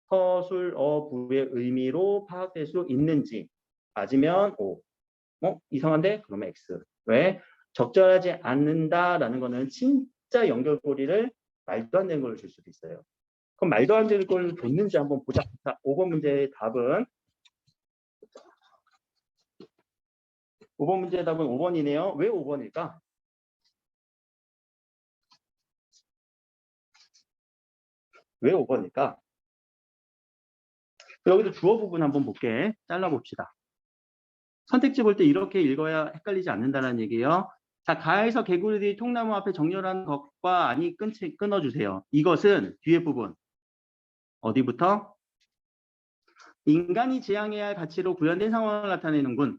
서술어부의 의미로 파악될 수 있는지 맞으면 O 이상한데? 그러면 X. 왜? 적절하지 않는다라는 거는 진짜 연결고리를 말도 안 되는 걸 줄 수도 있어요. 그럼 말도 안 되는 걸 줬는지 한번 보자. 자, 5번 문제의 답은 5번 문제의 답은 5번이네요. 왜 5번일까? 왜 5번일까? 여기도 주어 부분 한번 볼게. 잘라봅시다. 선택지 볼 때 이렇게 읽어야 헷갈리지 않는다는 얘기예요. 자, 가에서 개구리들이 통나무 앞에 정렬한 것과 아니 끊어주세요. 이것은 뒤에 부분. 어디부터? 인간이 지향해야 할 가치로 구현된 상황을 나타내는군.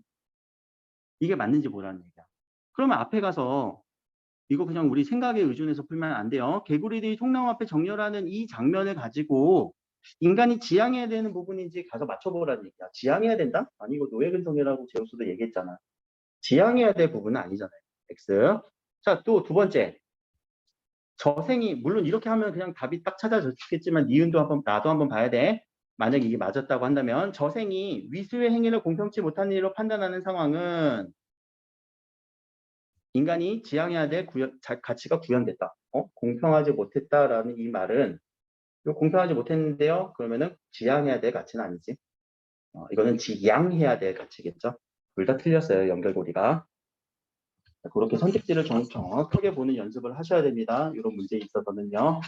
이게 맞는지 보라는 얘기야. 그러면 앞에 가서 이거 그냥 우리 생각에 의존해서 풀면 안 돼요. 개구리들이 통나무 앞에 정렬하는 이 장면을 가지고 인간이 지향해야 되는 부분인지 가서 맞춰보라는 얘기야. 지향해야 된다? 아니 이거 노예근성이라고 제우스도 얘기했잖아. 지향해야 될 부분은 아니잖아요. X. 자, 또 두 번째. 저생이 물론 이렇게 하면 그냥 답이 딱 찾아졌겠지만 니은도 한번 나도 한번 봐야 돼. 만약 이게 맞았다고 한다면 저생이 위수의 행위를 공평치 못한 일로 판단하는 상황은 인간이 지향해야 될 가치가 구현됐다. 공평하지 못했다라는 이 말은 이거 공평하지 못했는데요. 그러면은 지향해야 될 가치는 아니지. 이거는 지양해야 될 가치겠죠. 둘 다 틀렸어요. 연결고리가. 그렇게 선택지를 정확하게 보는 연습을 하셔야 됩니다. 이런 문제에 있어서는요.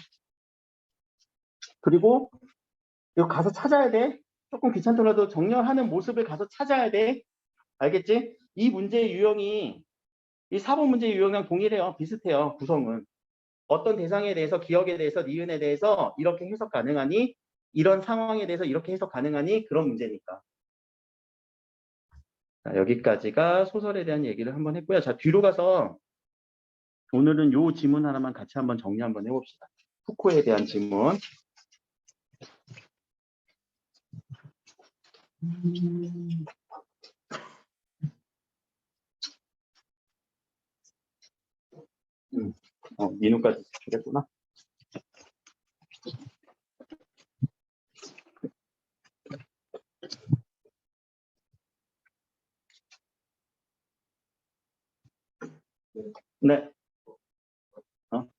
그리고 이거 가서 찾아야 돼. 조금 귀찮더라도 정렬하는 모습을 가서 찾아야 돼. 알겠지? 이 문제의 유형이 이 4번 문제의 유형이랑 동일해요. 비슷해요. 구성은. 어떤 대상에 대해서 기억에 대해서 니은에 대해서 이렇게 해석 가능하니 이런 상황에 대해서 이렇게 해석 가능하니 그런 문제니까. 자, 여기까지가 소설에 대한 얘기를 한번 했고요. 자, 뒤로 가서 오늘은 요 지문 하나만 같이 한번 정리 한번 해봅시다. 푸코에 대한 지문. 민우까지 주겠구나. 네.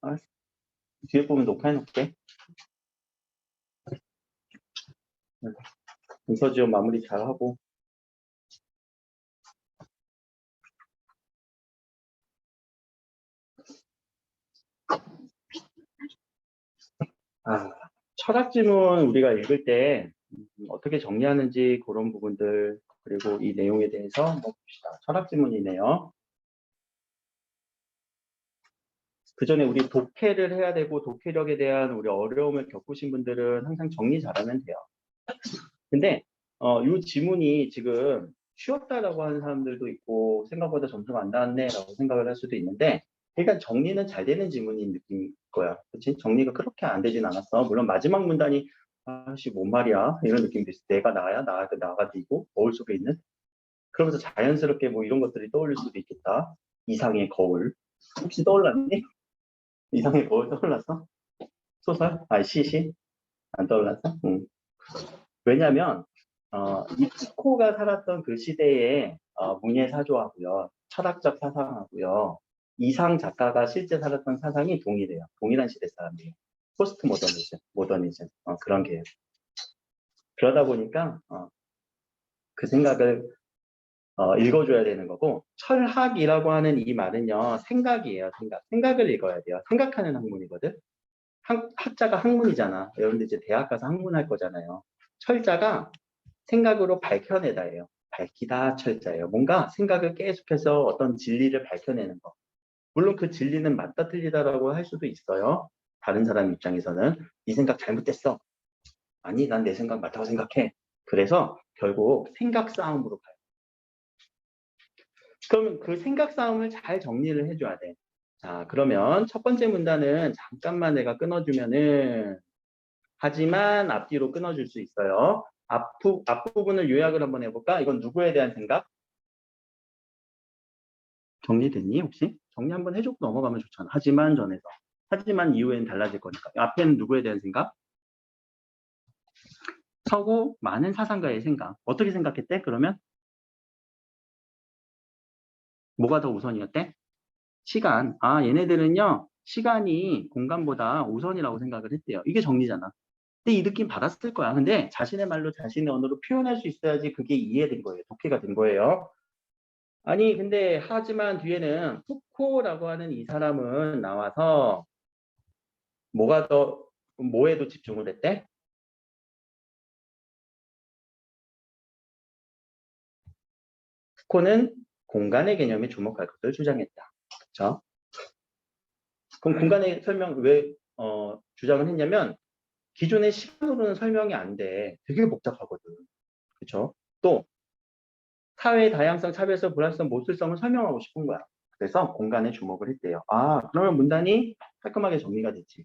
알았어. 뒤에 부분 녹화해놓을게. 문서 지원 마무리 잘하고. 철학 지문 우리가 읽을 때 어떻게 정리하는지 그런 부분들 그리고 이 내용에 대해서 한번 봅시다. 철학 지문이네요. 그 전에 우리 독해를 해야 되고 독해력에 대한 우리 어려움을 겪으신 분들은 항상 정리 잘하면 돼요. 근데 이 지문이 지금 쉬웠다라고 하는 사람들도 있고 생각보다 점수가 안 나왔네라고 생각을 할 수도 있는데 일단 정리는 잘 되는 지문인 느낌일 거야. 그렇지? 정리가 그렇게 안 되진 않았어. 물론 마지막 문단이 아씨 뭔 말이야 이런 느낌도 있어. 내가 나야 나가 되고 거울 속에 있는 그러면서 자연스럽게 뭐 이런 것들이 떠올릴 수도 있겠다. 이상의 거울 혹시 떠올랐니? 이상의 거울 떠올랐어? 소설? 시시? 안 떠올랐어? 응. 왜냐면 이 푸코가 살았던 그 시대의 문예 사조하고요, 철학적 사상하고요, 이상 작가가 실제 살았던 사상이 동일해요. 동일한 시대 사람이에요. 포스트 모더니즘, 그런 게 그러다 보니까 그 생각을 읽어줘야 되는 거고 철학이라고 하는 이 말은요 생각이에요. 생각을 읽어야 돼요. 생각하는 학문이거든. 학자가 학문이잖아. 여러분들 이제 대학 가서 학문할 거잖아요. 철자가 생각으로 밝혀내다예요. 밝히다 철자예요. 뭔가 생각을 계속해서 어떤 진리를 밝혀내는 거. 물론 그 진리는 맞다 틀리다라고 할 수도 있어요. 다른 사람 입장에서는 네 생각 잘못됐어. 아니 난 내 생각 맞다고 생각해. 그래서 결국 생각 싸움으로 가요. 그러면 그 생각 싸움을 잘 정리를 해줘야 돼. 자, 그러면 첫 번째 문단은 잠깐만 내가 끊어주면은 하지만 앞뒤로 끊어줄 수 있어요. 앞부분을 요약을 한번 해볼까? 이건 누구에 대한 생각? 정리됐니 혹시? 정리 한번 해주고 넘어가면 좋잖아. 하지만 전에서. 하지만 이후에는 달라질 거니까. 앞에는 누구에 대한 생각? 서구 많은 사상가의 생각. 어떻게 생각했대? 그러면? 뭐가 더 우선이었대? 시간. 아, 얘네들은요, 시간이 공간보다 우선이라고 생각을 했대요. 이게 정리잖아. 근데 이 느낌 받았을 거야. 근데 자신의 말로 자신의 언어로 표현할 수 있어야지 그게 이해된 거예요. 독해가 된 거예요. 아니, 근데 하지만 뒤에는 푸코라고 하는 이 사람은 나와서 뭐가 더, 뭐에도 집중을 했대? 푸코는 공간의 개념에 주목할 것을 주장했다. 그렇죠? 그럼 공간의 설명 왜 주장을 했냐면 기존의 시간으로는 설명이 안 돼. 되게 복잡하거든. 그렇죠? 또 사회의 다양성, 차별성, 불확실성, 모순성을 설명하고 싶은 거야. 그래서 공간에 주목을 했대요. 아, 그러면 문단이 깔끔하게 정리가 됐지.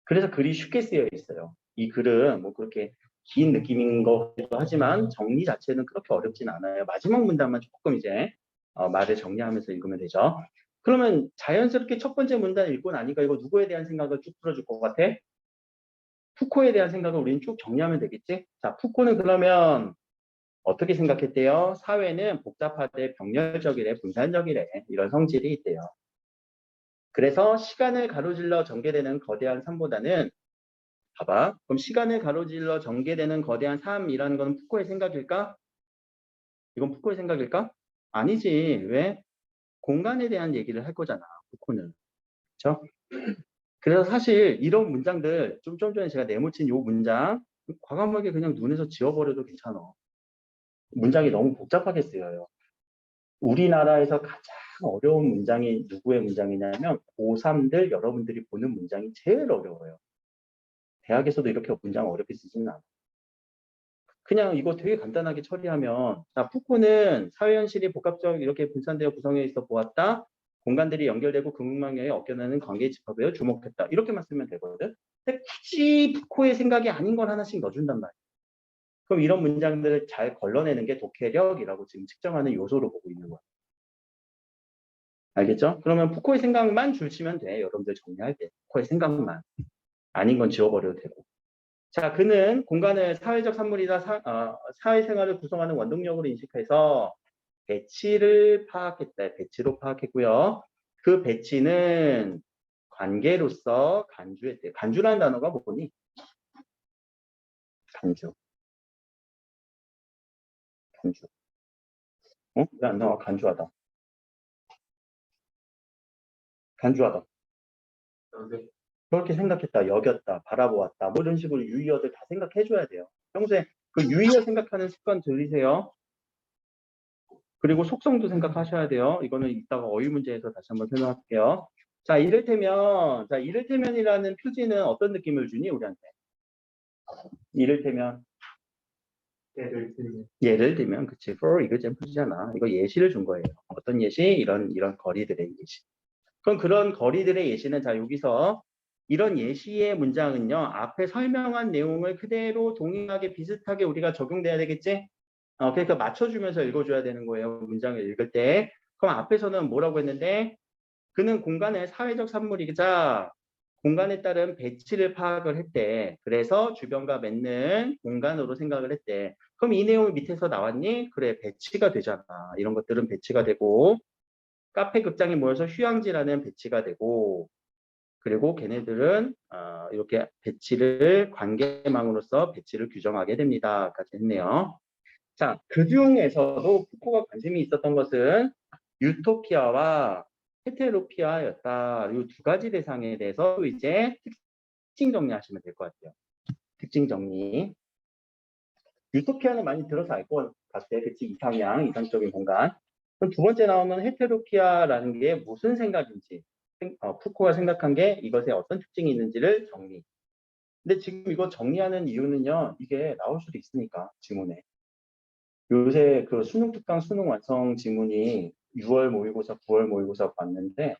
그래서 글이 쉽게 쓰여 있어요. 이 글은 뭐 그렇게 긴 느낌인 거기도 하지만 정리 자체는 그렇게 어렵진 않아요. 마지막 문단만 조금 이제 말을 정리하면서 읽으면 되죠. 그러면 자연스럽게 첫 번째 문단 읽고 나니까 이거 누구에 대한 생각을 쭉 풀어줄 것 같아? 푸코에 대한 생각을 우리는 쭉 정리하면 되겠지? 자, 푸코는 그러면 어떻게 생각했대요? 사회는 복잡하되 병렬적이래, 분산적이래. 이런 성질이 있대요. 그래서 시간을 가로질러 전개되는 거대한 삶보다는 봐봐. 그럼 시간을 가로질러 전개되는 거대한 삶이라는 건 푸코의 생각일까? 이건 푸코의 생각일까? 아니지. 왜? 공간에 대한 얘기를 할 거잖아. 푸코는. 그렇죠? 그래서 사실 이런 문장들 좀 전에 제가 네모친 요 문장 과감하게 그냥 눈에서 지워버려도 괜찮아. 문장이 너무 복잡하게 쓰여요. 우리나라에서 가장 어려운 문장이 누구의 문장이냐면 고3들 여러분들이 보는 문장이 제일 어려워요. 대학에서도 이렇게 문장 어렵게 쓰지는 않아. 그냥 이거 되게 간단하게 처리하면 자, 푸코는 사회현실이 복합적 이렇게 분산되어 구성해 있어 보았다. 공간들이 연결되고 금융망에 엮여나는 관계의 집합에 주목했다. 이렇게만 쓰면 되거든. 근데 굳이 푸코의 생각이 아닌 걸 하나씩 넣어준단 말이야. 그럼 이런 문장들을 잘 걸러내는 게 독해력이라고 지금 측정하는 요소로 보고 있는 거야. 알겠죠? 그러면 푸코의 생각만 줄치면 돼. 여러분들 정리할 때. 푸코의 생각만. 아닌 건 지워버려도 되고. 자, 그는 공간을 사회적 산물이다 사회생활을 구성하는 원동력으로 인식해서 배치를 파악했다. 배치로 파악했고요. 그 배치는 관계로서 간주했대요. 간주라는 단어가 뭐니? 간주. 간주. 어? 왜 안 나와? 간주하다. 간주하다. 그렇게 생각했다, 여겼다, 바라보았다. 뭐 이런 식으로 유의어들 다 생각해줘야 돼요. 평소에 그 유의어 생각하는 습관 들리세요? 그리고 속성도 생각하셔야 돼요. 이거는 이따가 어휘 문제에서 다시 한번 설명할게요. 자, 이를테면이라는 표지는 어떤 느낌을 주니, 우리한테? 이를테면, 예를 들면, 그치, for example잖아. 이거 예시를 준 거예요. 어떤 예시? 이런 거리들의 예시. 그럼 그런 거리들의 예시는, 자, 여기서 이런 예시의 문장은요, 앞에 설명한 내용을 그대로 동일하게 비슷하게 우리가 적용돼야 되겠지? 그러니까 맞춰주면서 읽어줘야 되는 거예요. 문장을 읽을 때. 그럼 앞에서는 뭐라고 했는데, 그는 공간의 사회적 산물이자 공간에 따른 배치를 파악을 했대. 그래서 주변과 맺는 공간으로 생각을 했대. 그럼 이 내용이 밑에서 나왔니? 그래, 배치가 되잖아. 이런 것들은 배치가 되고, 카페 극장에 모여서 휴양지라는 배치가 되고, 그리고 걔네들은 이렇게 배치를 관계망으로서 배치를 규정하게 됩니다. 까지 했네요. 자, 그 중에서도 푸코가 관심이 있었던 것은 유토피아와 헤테로피아였다. 이 두 가지 대상에 대해서 이제 특징 정리하시면 될 것 같아요. 특징 정리. 유토피아는 많이 들어서 알 것 같아. 그치? 이상향, 이상적인 공간. 그럼 두 번째 나오는 헤테로피아라는 게 무슨 생각인지, 푸코가 생각한 게 이것에 어떤 특징이 있는지를 정리. 근데 지금 이거 정리하는 이유는요, 이게 나올 수도 있으니까, 지문에. 요새 그 수능 특강 수능 완성 지문이 6월 모의고사, 9월 모의고사 봤는데,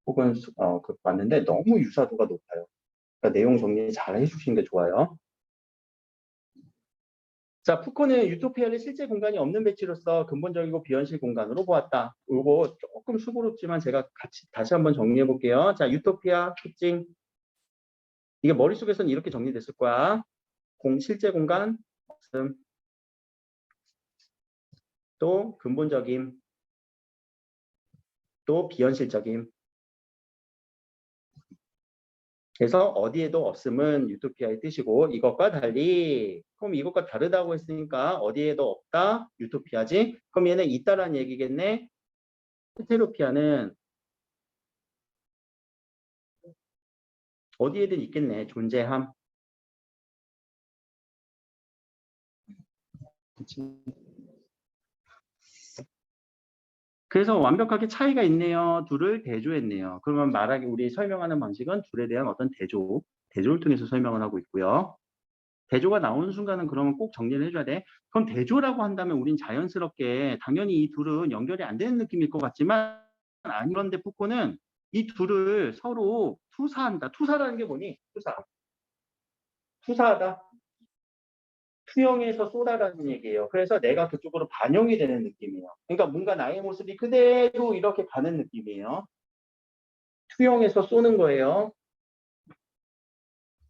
혹은 봤는데 너무 유사도가 높아요. 그러니까 내용 정리 잘 해주시는 게 좋아요. 자, 푸코는 유토피아를 실제 공간이 없는 배치로서 근본적이고 비현실 공간으로 보았다. 이거 조금 수고롭지만 제가 같이 다시 한번 정리해 볼게요. 자, 유토피아 특징. 이게 머릿속에서는 이렇게 정리됐을 거야. 실제 공간 없음. 또 근본적인 또 비현실적임. 그래서 어디에도 없음은 유토피아의 뜻이고 이것과 달리 그럼 이것과 다르다고 했으니까 어디에도 없다 유토피아지. 그럼 얘는 있다라는 얘기겠네. 헤테로피아는 어디에든 있겠네. 존재함. 그치? 그래서 완벽하게 차이가 있네요. 둘을 대조했네요. 그러면 말하기 우리 설명하는 방식은 둘에 대한 어떤 대조를 통해서 설명을 하고 있고요. 대조가 나오는 순간은 그러면 꼭 정리를 해줘야 돼. 그럼 대조라고 한다면 우린 자연스럽게 당연히 이 둘은 연결이 안 되는 느낌일 것 같지만 아니 그런데 푸코는 이 둘을 서로 투사한다. 투사라는 게 뭐니? 투사하다. 투영해서 쏟아라는 얘기예요. 그래서 내가 그쪽으로 반영이 되는 느낌이에요. 그러니까 뭔가 나의 모습이 그대로 이렇게 가는 느낌이에요. 투영해서 쏘는 거예요.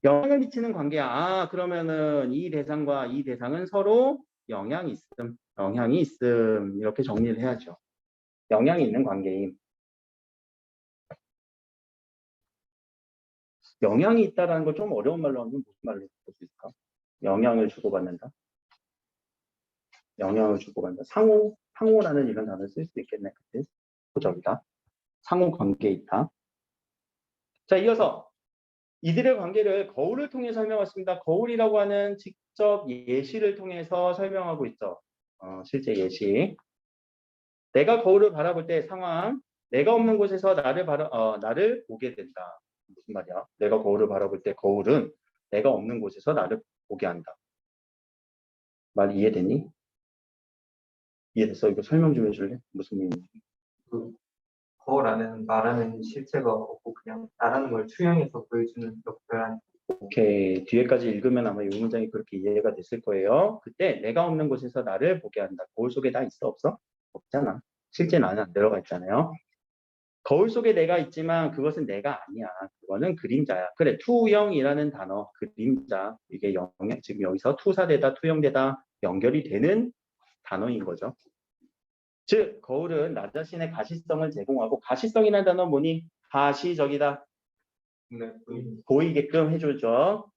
영향을 미치는 관계야. 아, 그러면은 이 대상과 이 대상은 서로 영향이 있음. 이렇게 정리를 해야죠. 영향이 있는 관계임. 영향이 있다라는 걸 좀 어려운 말로 하면 무슨 말로 볼 수 있을까? 영향을 주고받는다. 영향을 주고받는다. 상호라는 이런 단어를 쓸 수도 있겠네. 그때 적이다. 상호 관계에 있다. 자, 이어서 이들의 관계를 거울을 통해 설명했습니다. 거울이라고 하는 직접 예시를 통해서 설명하고 있죠. 실제 예시. 내가 거울을 바라볼 때 상황, 내가 없는 곳에서 나를 보게 된다. 무슨 말이야? 내가 거울을 바라볼 때 거울은 내가 없는 곳에서 나를 보게 한다. 말 이해되니? 이해됐어? 이거 설명 좀 해줄래? 무슨 의미인지. 그 거울 안에는 나라는 실체가 없고 그냥 나라는 걸 투영해서 보여주는 역할한. 오케이. 뒤에까지 읽으면 아마 이 문장이 그렇게 이해가 됐을 거예요. 그때 내가 없는 곳에서 나를 보게 한다. 거울 속에 나 있어? 없어? 없잖아. 실제 나는 안 들어가 있잖아요. 거울 속에 내가 있지만 그것은 내가 아니야. 그거는 그림자야. 그래, 투영이라는 단어, 그림자. 이게 지금 여기서 투사되다, 투영되다 연결이 되는 단어인 거죠. 즉, 거울은 나 자신의 가시성을 제공하고 가시성이라는 단어 뭐니? 가시적이다. 네, 보이게끔 해주죠.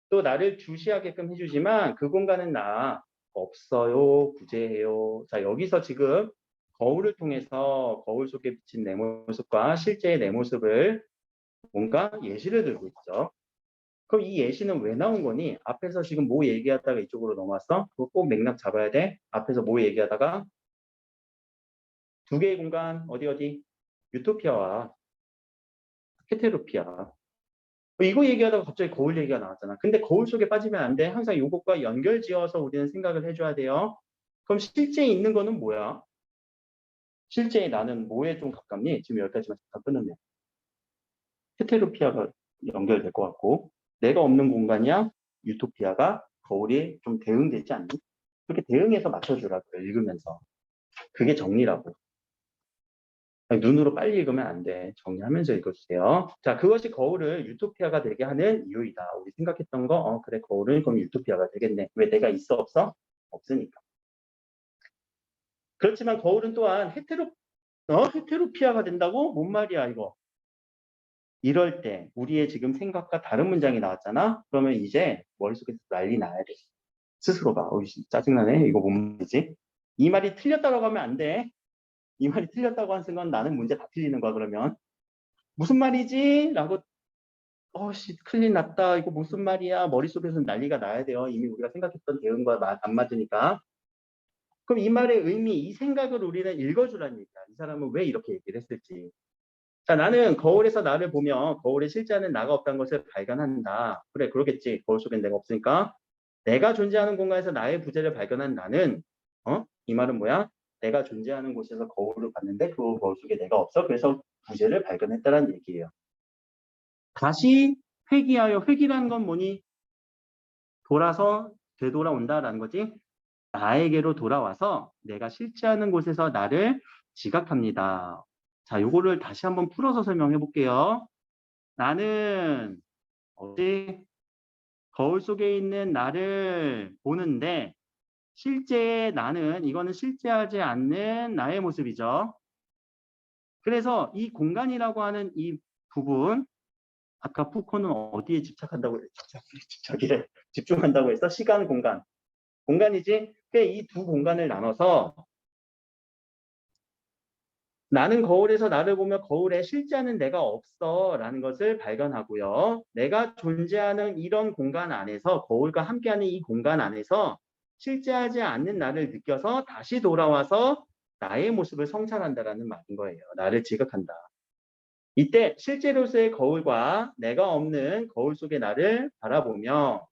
또 나를 주시하게끔 해주지만 그 공간은 나 없어요, 부재해요. 자, 여기서 지금 거울을 통해서 거울 속에 비친 내 모습과 실제의 내 모습을 뭔가 예시를 들고 있죠. 그럼 이 예시는 왜 나온 거니? 앞에서 지금 뭐 얘기하다가 이쪽으로 넘어왔어? 그거 꼭 맥락 잡아야 돼. 앞에서 뭐 얘기하다가 두 개의 공간 어디 유토피아와 헤테로피아. 이거 얘기하다가 갑자기 거울 얘기가 나왔잖아. 근데 거울 속에 빠지면 안 돼. 항상 이것과 연결 지어서 우리는 생각을 해줘야 돼요. 그럼 실제에 있는 거는 뭐야? 실제에 나는 뭐에 좀 가깝니? 지금 여기까지만 잠깐 끊었네. 헤테로피아가 연결될 것 같고 내가 없는 공간이야 유토피아가 거울이 좀 대응되지 않니? 그렇게 대응해서 맞춰주라고요. 읽으면서. 그게 정리라고. 눈으로 빨리 읽으면 안 돼. 정리하면서 읽어주세요. 자, 그것이 거울을 유토피아가 되게 하는 이유이다. 우리 생각했던 거, 그래, 거울은 그럼 유토피아가 되겠네. 왜 내가 있어, 없어? 없으니까. 그렇지만 거울은 또한 헤테로피아가 된다고? 뭔 말이야, 이거. 이럴 때 우리의 지금 생각과 다른 문장이 나왔잖아. 그러면 이제 머릿속에서 난리 나야 돼. 스스로가 짜증나네. 이거 뭔 말이지? 이 말이 틀렸다고 하면 안 돼. 이 말이 틀렸다고 하는 순간 나는 문제 다 틀리는 거야. 그러면 무슨 말이지? 라고 큰일 났다. 이거 무슨 말이야? 머릿속에서는 난리가 나야 돼요. 이미 우리가 생각했던 대응과 안 맞으니까. 그럼 이 말의 의미, 이 생각을 우리는 읽어주라는 얘기야. 이 사람은 왜 이렇게 얘기를 했을지. 자, 나는 거울에서 나를 보며 거울에 실제하는 나가 없다는 것을 발견한다. 그래, 그러겠지. 거울 속엔 내가 없으니까. 내가 존재하는 공간에서 나의 부재를 발견한 나는, 이 말은 뭐야? 내가 존재하는 곳에서 거울을 봤는데 그 거울 속에 내가 없어. 그래서 부재를 발견했다는 얘기예요. 다시 회귀하여, 회귀라는 건 뭐니? 되돌아온다라는 거지. 나에게로 돌아와서 내가 실제하는 곳에서 나를 지각합니다. 자, 요거를 다시 한번 풀어서 설명해 볼게요. 나는 거울 속에 있는 나를 보는데 실제 나는 이거는 실제하지 않는 나의 모습이죠. 그래서 이 공간이라고 하는 이 부분, 아까 푸코는 어디에 집착한다고 집중한다고 했어? 시간, 공간. 공간이지? 이 두 공간을 나눠서 나는 거울에서 나를 보며 거울에 실제하는 내가 없어 라는 것을 발견하고요. 내가 존재하는 이런 공간 안에서, 거울과 함께하는 이 공간 안에서 실제하지 않는 나를 느껴서 다시 돌아와서 나의 모습을 성찰한다라는 말인 거예요. 나를 지각한다. 이때 실제로서의 거울과 내가 없는 거울 속의 나를 바라보며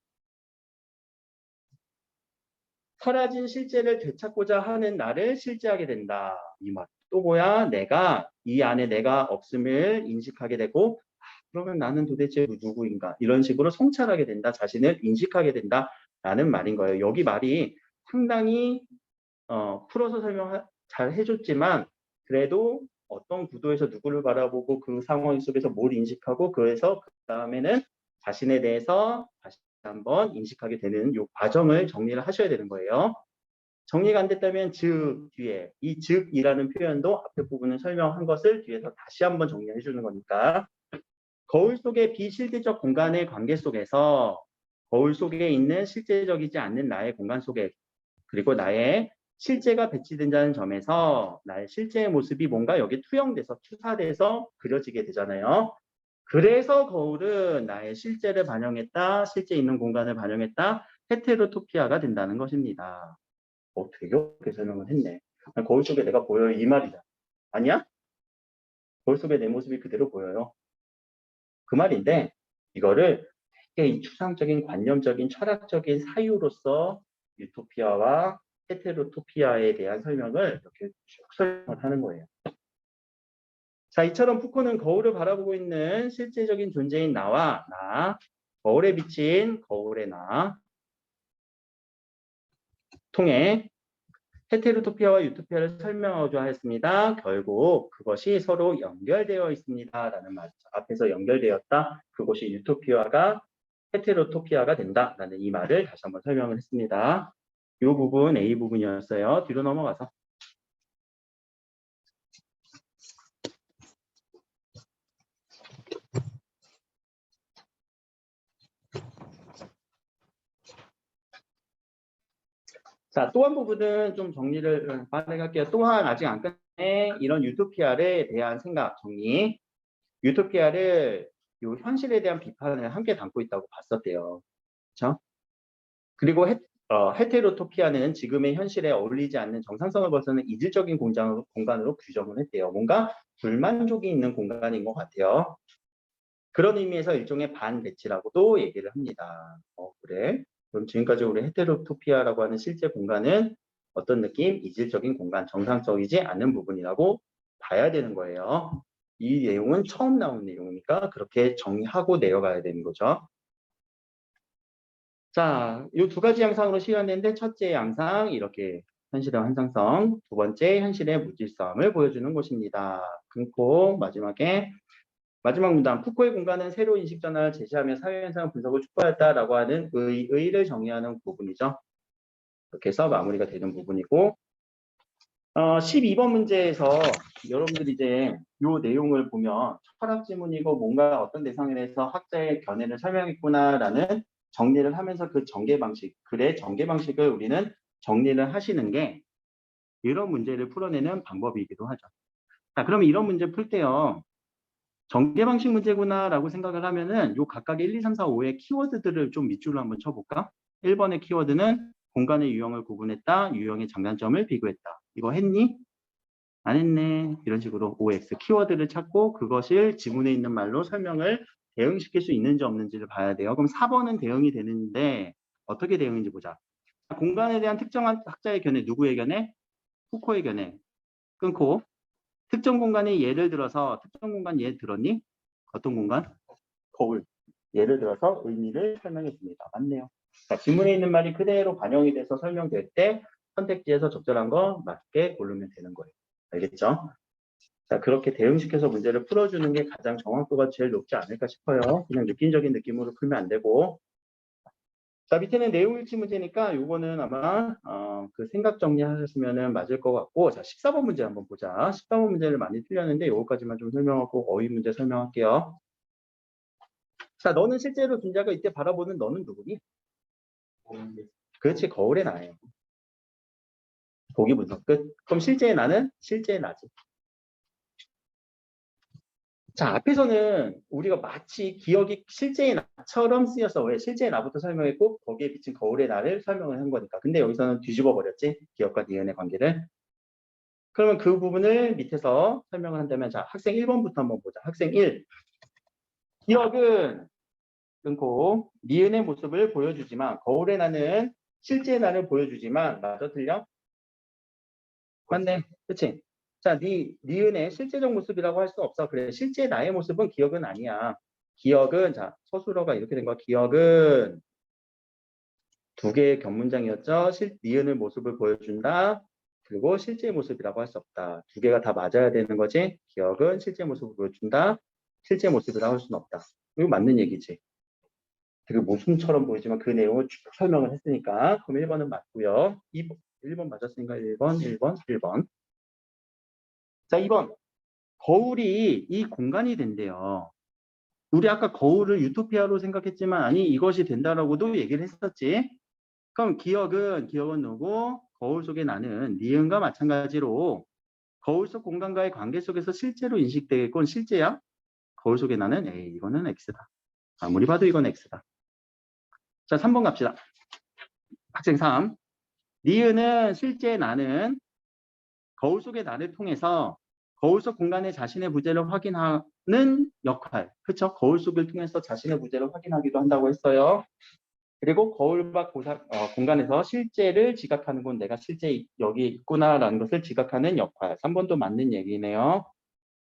사라진 실제를 되찾고자 하는 나를 실제하게 된다. 이 말. 또 뭐야? 내가 이 안에 내가 없음을 인식하게 되고 그러면 나는 도대체 누구인가? 이런 식으로 성찰하게 된다. 자신을 인식하게 된다라는 말인 거예요. 여기 말이 상당히 풀어서 설명 잘 해줬지만 그래도 어떤 구도에서 누구를 바라보고 그 상황 속에서 뭘 인식하고 그래서 그 다음에는 자신에 대해서 다시 한번 인식하게 되는 이 과정을 정리를 하셔야 되는 거예요. 정리가 안 됐다면 즉 뒤에 이 즉이라는 표현도 앞에 부분을 설명한 것을 뒤에서 다시 한번 정리해 주는 거니까 거울 속의 비실제적 공간의 관계 속에서 거울 속에 있는 실제적이지 않는 나의 공간 속에 그리고 나의 실제가 배치된다는 점에서 나의 실제의 모습이 뭔가 여기 투영돼서 투사돼서 그려지게 되잖아요. 그래서 거울은 나의 실제를 반영했다, 실제 있는 공간을 반영했다, 헤테로토피아가 된다는 것입니다. 되게 어렵게 설명을 했네. 거울 속에 내가 보여요 이 말이다. 아니야? 거울 속에 내 모습이 그대로 보여요. 그 말인데 이거를 되게 이 추상적인 관념적인 철학적인 사유로서 유토피아와 헤테로토피아에 대한 설명을 이렇게 쭉 설명을 하는 거예요. 자, 이처럼 푸코는 거울을 바라보고 있는 실제적인 존재인 나와 거울에 비친 거울의 나 통해 헤테로토피아와 유토피아를 설명하고자 하였습니다. 결국 그것이 서로 연결되어 있습니다. 라는 말이죠. 앞에서 연결되었다. 그것이 유토피아가 헤테로토피아가 된다. 라는 이 말을 다시 한번 설명을 했습니다. 이 부분 A 부분이었어요. 뒤로 넘어가서. 자, 또 한 부분은 좀 정리를 빠르게 할게요. 또한 아직 안 끝내 이런 유토피아에 대한 생각 정리. 유토피아를 이 현실에 대한 비판을 함께 담고 있다고 봤었대요. 그렇죠? 그리고 헤테로토피아는 지금의 현실에 어울리지 않는 정상성을 벗어나는 이질적인 공간으로 규정을 했대요. 뭔가 불만족이 있는 공간인 것 같아요. 그런 의미에서 일종의 반배치라고도 얘기를 합니다. 그래? 그럼 지금까지 우리 헤테로토피아라고 하는 실제 공간은 어떤 느낌? 이질적인 공간, 정상적이지 않는 부분이라고 봐야 되는 거예요. 이 내용은 처음 나온 내용이니까 그렇게 정리하고 내려가야 되는 거죠. 자, 이 두 가지 양상으로 실현했는데 첫째 양상 이렇게 현실의 환상성, 두 번째 현실의 무질성을 보여주는 것입니다. 끊고 마지막 문단, 푸코의 공간은 새로 인식 전환을 제시하며 사회현상 분석을 촉구하였다라고 하는 의의를 정의하는 부분이죠. 이렇게 해서 마무리가 되는 부분이고 12번 문제에서 여러분들이 이제 이 내용을 보면 철학 지문이고 뭔가 어떤 대상에 대해서 학자의 견해를 설명했구나라는 정리를 하면서 그 전개 방식, 글의 전개 방식을 우리는 정리를 하시는 게 이런 문제를 풀어내는 방법이기도 하죠. 자, 그러면 이런 문제 풀 때요. 전개 방식 문제구나라고 생각을 하면은 요 각각의 1, 2, 3, 4, 5의 키워드들을 좀 밑줄로 한번 쳐볼까? 1번의 키워드는 공간의 유형을 구분했다, 유형의 장단점을 비교했다. 이거 했니? 안 했네. 이런 식으로 OX 키워드를 찾고 그것을 지문에 있는 말로 설명을 대응시킬 수 있는지 없는지를 봐야 돼요. 그럼 4번은 대응이 되는데 어떻게 대응인지 보자. 공간에 대한 특정한 학자의 견해, 누구의 견해? 푸코의 견해. 끊고 특정 공간의 예를 들어서 특정 공간 예 들었니? 어떤 공간? 거울. 예를 들어서 의미를 설명했습니다. 맞네요. 자, 지문에 있는 말이 그대로 반영이 돼서 설명될 때 선택지에서 적절한 거 맞게 고르면 되는 거예요. 알겠죠? 자, 그렇게 대응시켜서 문제를 풀어주는 게 가장 정확도가 제일 높지 않을까 싶어요. 그냥 느낌적인 느낌으로 풀면 안 되고. 자, 밑에는 내용 일치 문제니까 요거는 아마 그 생각 정리하셨으면 맞을 것 같고, 자, 14번 문제 한번 보자. 14번 문제를 많이 틀렸는데 요거까지만 좀 설명하고 어휘 문제 설명할게요. 자, 너는 실제로 김자가 이때 바라보는 너는 누구니? 그렇지, 거울의 나예요. 보기 분석 끝. 그럼 실제의 나는 실제의 나지. 자, 앞에서는 우리가 마치 기억이 실제의 나처럼 쓰여서 왜 실제의 나부터 설명했고 거기에 비친 거울의 나를 설명을 한 거니까. 근데 여기서는 뒤집어 버렸지. 기억과 니은의 관계를. 그러면 그 부분을 밑에서 설명을 한다면 자, 학생 1번부터 한번 보자. 학생 1. 기억은 끊고 니은의 모습을 보여주지만 거울의 나는 실제의 나를 보여주지만 맞아 틀려? 맞네. 그치? 자, 니은의 실제적 모습이라고 할 수 없어. 그래. 실제 나의 모습은 기억은 아니야. 기억은, 자, 서술어가 이렇게 된 거야. 기억은 두 개의 견문장이었죠. 니은의 모습을 보여준다. 그리고 실제 모습이라고 할 수 없다. 두 개가 다 맞아야 되는 거지. 기억은 실제 모습을 보여준다. 실제 모습이라고 할 수는 없다. 이거 맞는 얘기지. 되게 모순처럼 보이지만 그 내용을 쭉 설명을 했으니까. 그럼 1번은 맞고요. 1번 맞았으니까 1번, 1번, 1번. 자, 2번. 거울이 이 공간이 된대요. 우리 아까 거울을 유토피아로 생각했지만 아니 이것이 된다라고도 얘기를 했었지. 그럼 기억은 누구? 거울 속에 나는 니은과 마찬가지로 거울 속 공간과의 관계 속에서 실제로 인식되겠군. 실제야? 거울 속에 나는 에이 이거는 X다. 아무리 봐도 이건 X다. 자 3번 갑시다. 학생 3. 니은은 실제 나는 거울 속의 나를 통해서 거울 속 공간에 자신의 부재를 확인하는 역할. 그렇죠? 거울 속을 통해서 자신의 부재를 확인하기도 한다고 했어요. 그리고 거울 밖 공간에서 실제를 지각하는 건 내가 실제 여기 있구나라는 것을 지각하는 역할. 3번도 맞는 얘기네요.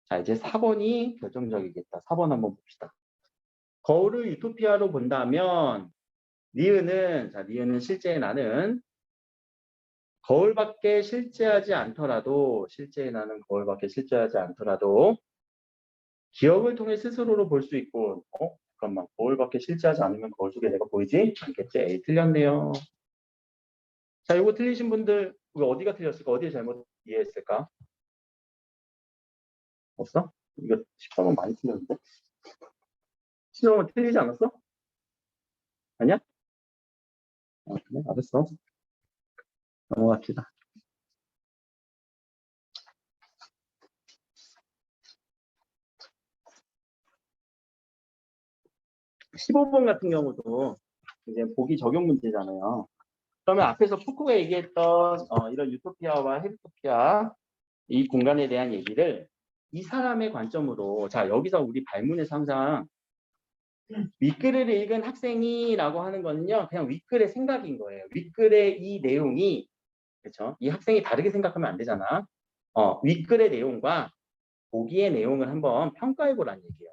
자, 이제 4번이 결정적이겠다. 4번 한번 봅시다. 거울을 유토피아로 본다면 니은은 실제 나는 거울밖에 실제하지 않더라도 실제의 나는 거울밖에 실제하지 않더라도 기억을 통해 스스로로 볼 수 있고 잠깐만 거울밖에 실제하지 않으면 거울 속에 내가 보이지 않겠지? 에이, 틀렸네요. 자, 이거 틀리신 분들 이거 어디가 틀렸을까? 어디에 잘못 이해했을까? 없어? 이거 10번은 많이 틀렸는데? 10번은 틀리지 않았어? 아니야? 그래, 알았어. 넘어갑시다. 15번 같은 경우도 이제 보기 적용 문제잖아요. 그러면 앞에서 푸코가 얘기했던 이런 유토피아와 헤르토피아 이 공간에 대한 얘기를 이 사람의 관점으로 자 여기서 우리 발문에서 항상 윗글을 읽은 학생이라고 하는 거는요 그냥 윗글의 생각인 거예요. 윗글의 이 내용이 그렇죠? 이 학생이 다르게 생각하면 안 되잖아. 윗글의 내용과 보기의 내용을 한번 평가해 보라는 얘기예요.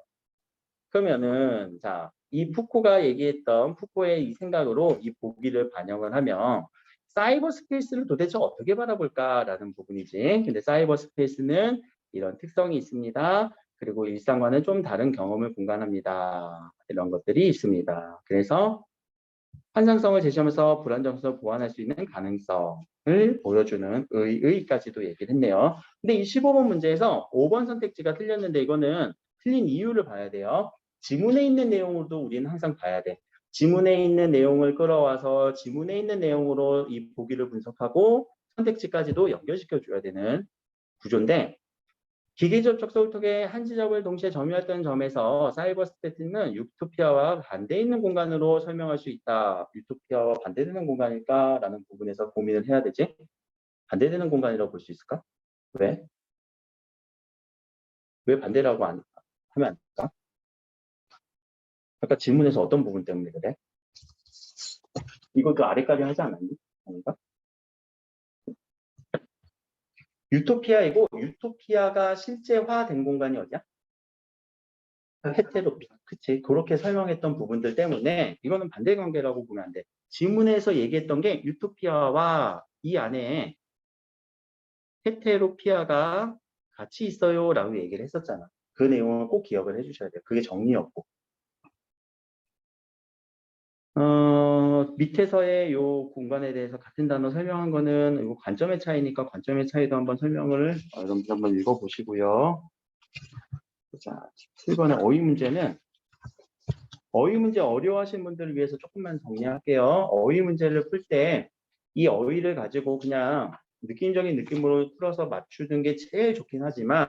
그러면은 자, 이 푸코가 얘기했던 푸코의 이 생각으로 이 보기를 반영을 하면 사이버 스페이스를 도대체 어떻게 바라볼까라는 부분이지. 근데 사이버 스페이스는 이런 특성이 있습니다. 그리고 일상과는 좀 다른 경험을 공간합니다. 이런 것들이 있습니다. 그래서 환상성을 제시하면서 불안정성을 보완할 수 있는 가능성을 보여주는 의의까지도 얘기를 했네요. 근데 이 15번 문제에서 5번 선택지가 틀렸는데 이거는 틀린 이유를 봐야 돼요. 지문에 있는 내용으로도 우리는 항상 봐야 돼. 지문에 있는 내용을 끌어와서 지문에 있는 내용으로 이 보기를 분석하고 선택지까지도 연결시켜 줘야 되는 구조인데 기계 접촉 소통의 한 지점을 동시에 점유했던 점에서 사이버 스페이스는 유토피아와 반대 있는 공간으로 설명할 수 있다. 유토피아와 반대되는 공간일까라는 부분에서 고민을 해야 되지. 반대되는 공간이라고 볼 수 있을까? 왜? 왜 반대라고 하면 안 될까? 아까 질문에서 어떤 부분 때문에 그래? 이것도 아래까지 하지 않았니? 아닌가? 유토피아이고 유토피아가 실제화된 공간이 어디야? 헤테로피아. 그치. 그렇게 설명했던 부분들 때문에 이거는 반대 관계라고 보면 안 돼. 지문에서 얘기했던 게 유토피아와 이 안에 헤테로피아가 같이 있어요 라고 얘기를 했었잖아. 그 내용을 꼭 기억을 해주셔야 돼요. 그게 정리였고. 밑에서의 요 공간에 대해서 같은 단어 설명한 거는 요 관점의 차이니까 관점의 차이도 한번 설명을 여러분들 한번 읽어보시고요. 자, 7번의 어휘 문제는 어휘 문제 어려워하시는 분들을 위해서 조금만 정리할게요. 어휘 문제를 풀 때 이 어휘를 가지고 그냥 느낌적인 느낌으로 풀어서 맞추는 게 제일 좋긴 하지만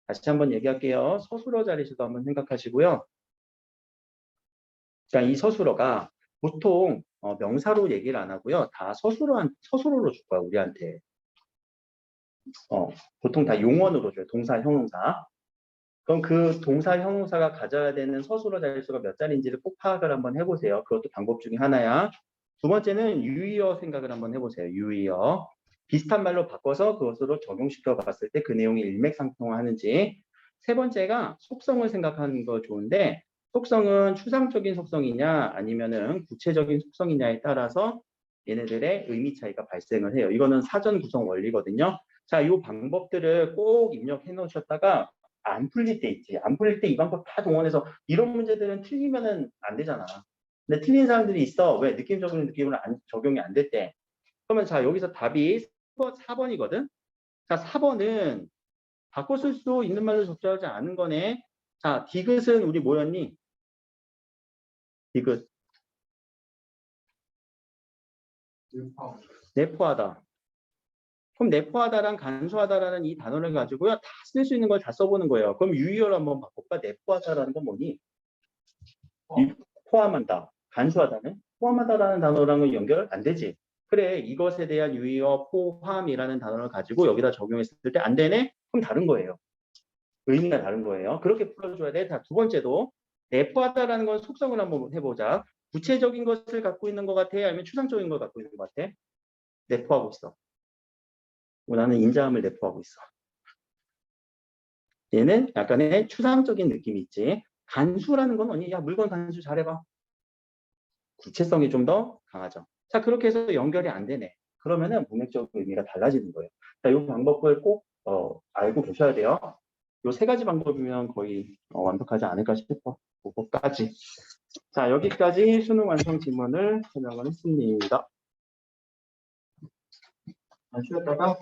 다시 한번 얘기할게요. 서술어 자리에서도 한번 생각하시고요. 자, 이 서술어가 보통 명사로 얘기를 안 하고요. 다 서술어로 줄 거야, 우리한테. 보통 다 용언으로 줘요. 동사, 형용사. 그럼 그 동사, 형용사가 가져야 되는 서술어 자릿수가 몇 자리인지를 꼭 파악을 한번 해보세요. 그것도 방법 중에 하나야. 두 번째는 유의어 생각을 한번 해보세요. 유의어. 비슷한 말로 바꿔서 그것으로 적용시켜 봤을 때 그 내용이 일맥상통하는지. 세 번째가 속성을 생각하는 거 좋은데 속성은 추상적인 속성이냐 아니면은 구체적인 속성이냐에 따라서 얘네들의 의미 차이가 발생을 해요. 이거는 사전 구성 원리거든요. 자, 이 방법들을 꼭 입력해 놓으셨다가 안 풀릴 때 있지. 안 풀릴 때 이 방법 다 동원해서 이런 문제들은 틀리면은 안 되잖아. 근데 틀린 사람들이 있어. 왜? 느낌적인 느낌으로 적용이 안 됐대. 그러면 자, 여기서 답이 4번이거든. 자, 4번은 바꿔 쓸 수 있는 말로 적절하지 않은 거네. 자, 디귿은 우리 뭐였니? 디귿. 내포하다. 그럼 내포하다랑 간수하다라는 이 단어를 가지고요. 다 쓸 수 있는 걸 다 써보는 거예요. 그럼 유의어를 한번 바꿔볼까? 내포하다라는 건 뭐니? 포함한다. 간수하다는? 포함하다라는 단어랑은 연결 안 되지. 그래, 이것에 대한 유의어 포함이라는 단어를 가지고 여기다 적용했을 때 안 되네? 그럼 다른 거예요. 의미가 다른 거예요. 그렇게 풀어줘야 돼. 자, 두 번째도 내포하다라는 건 속성을 한번 해보자. 구체적인 것을 갖고 있는 것 같아? 아니면 추상적인 걸 갖고 있는 것 같아? 내포하고 있어. 나는 인자함을 내포하고 있어. 얘는 약간의 추상적인 느낌이 있지. 간수라는 건 뭐니? 야, 물건 간수 잘해봐. 구체성이 좀 더 강하죠. 자, 그렇게 해서 연결이 안 되네. 그러면은 문맥적 의미가 달라지는 거예요. 자, 이 방법을 꼭 알고 계셔야 돼요. 이 세 가지 방법이면 거의 완벽하지 않을까 싶어. 그거까지. 자, 여기까지 수능 완성 지문을 설명을 했습니다. 쉬었다가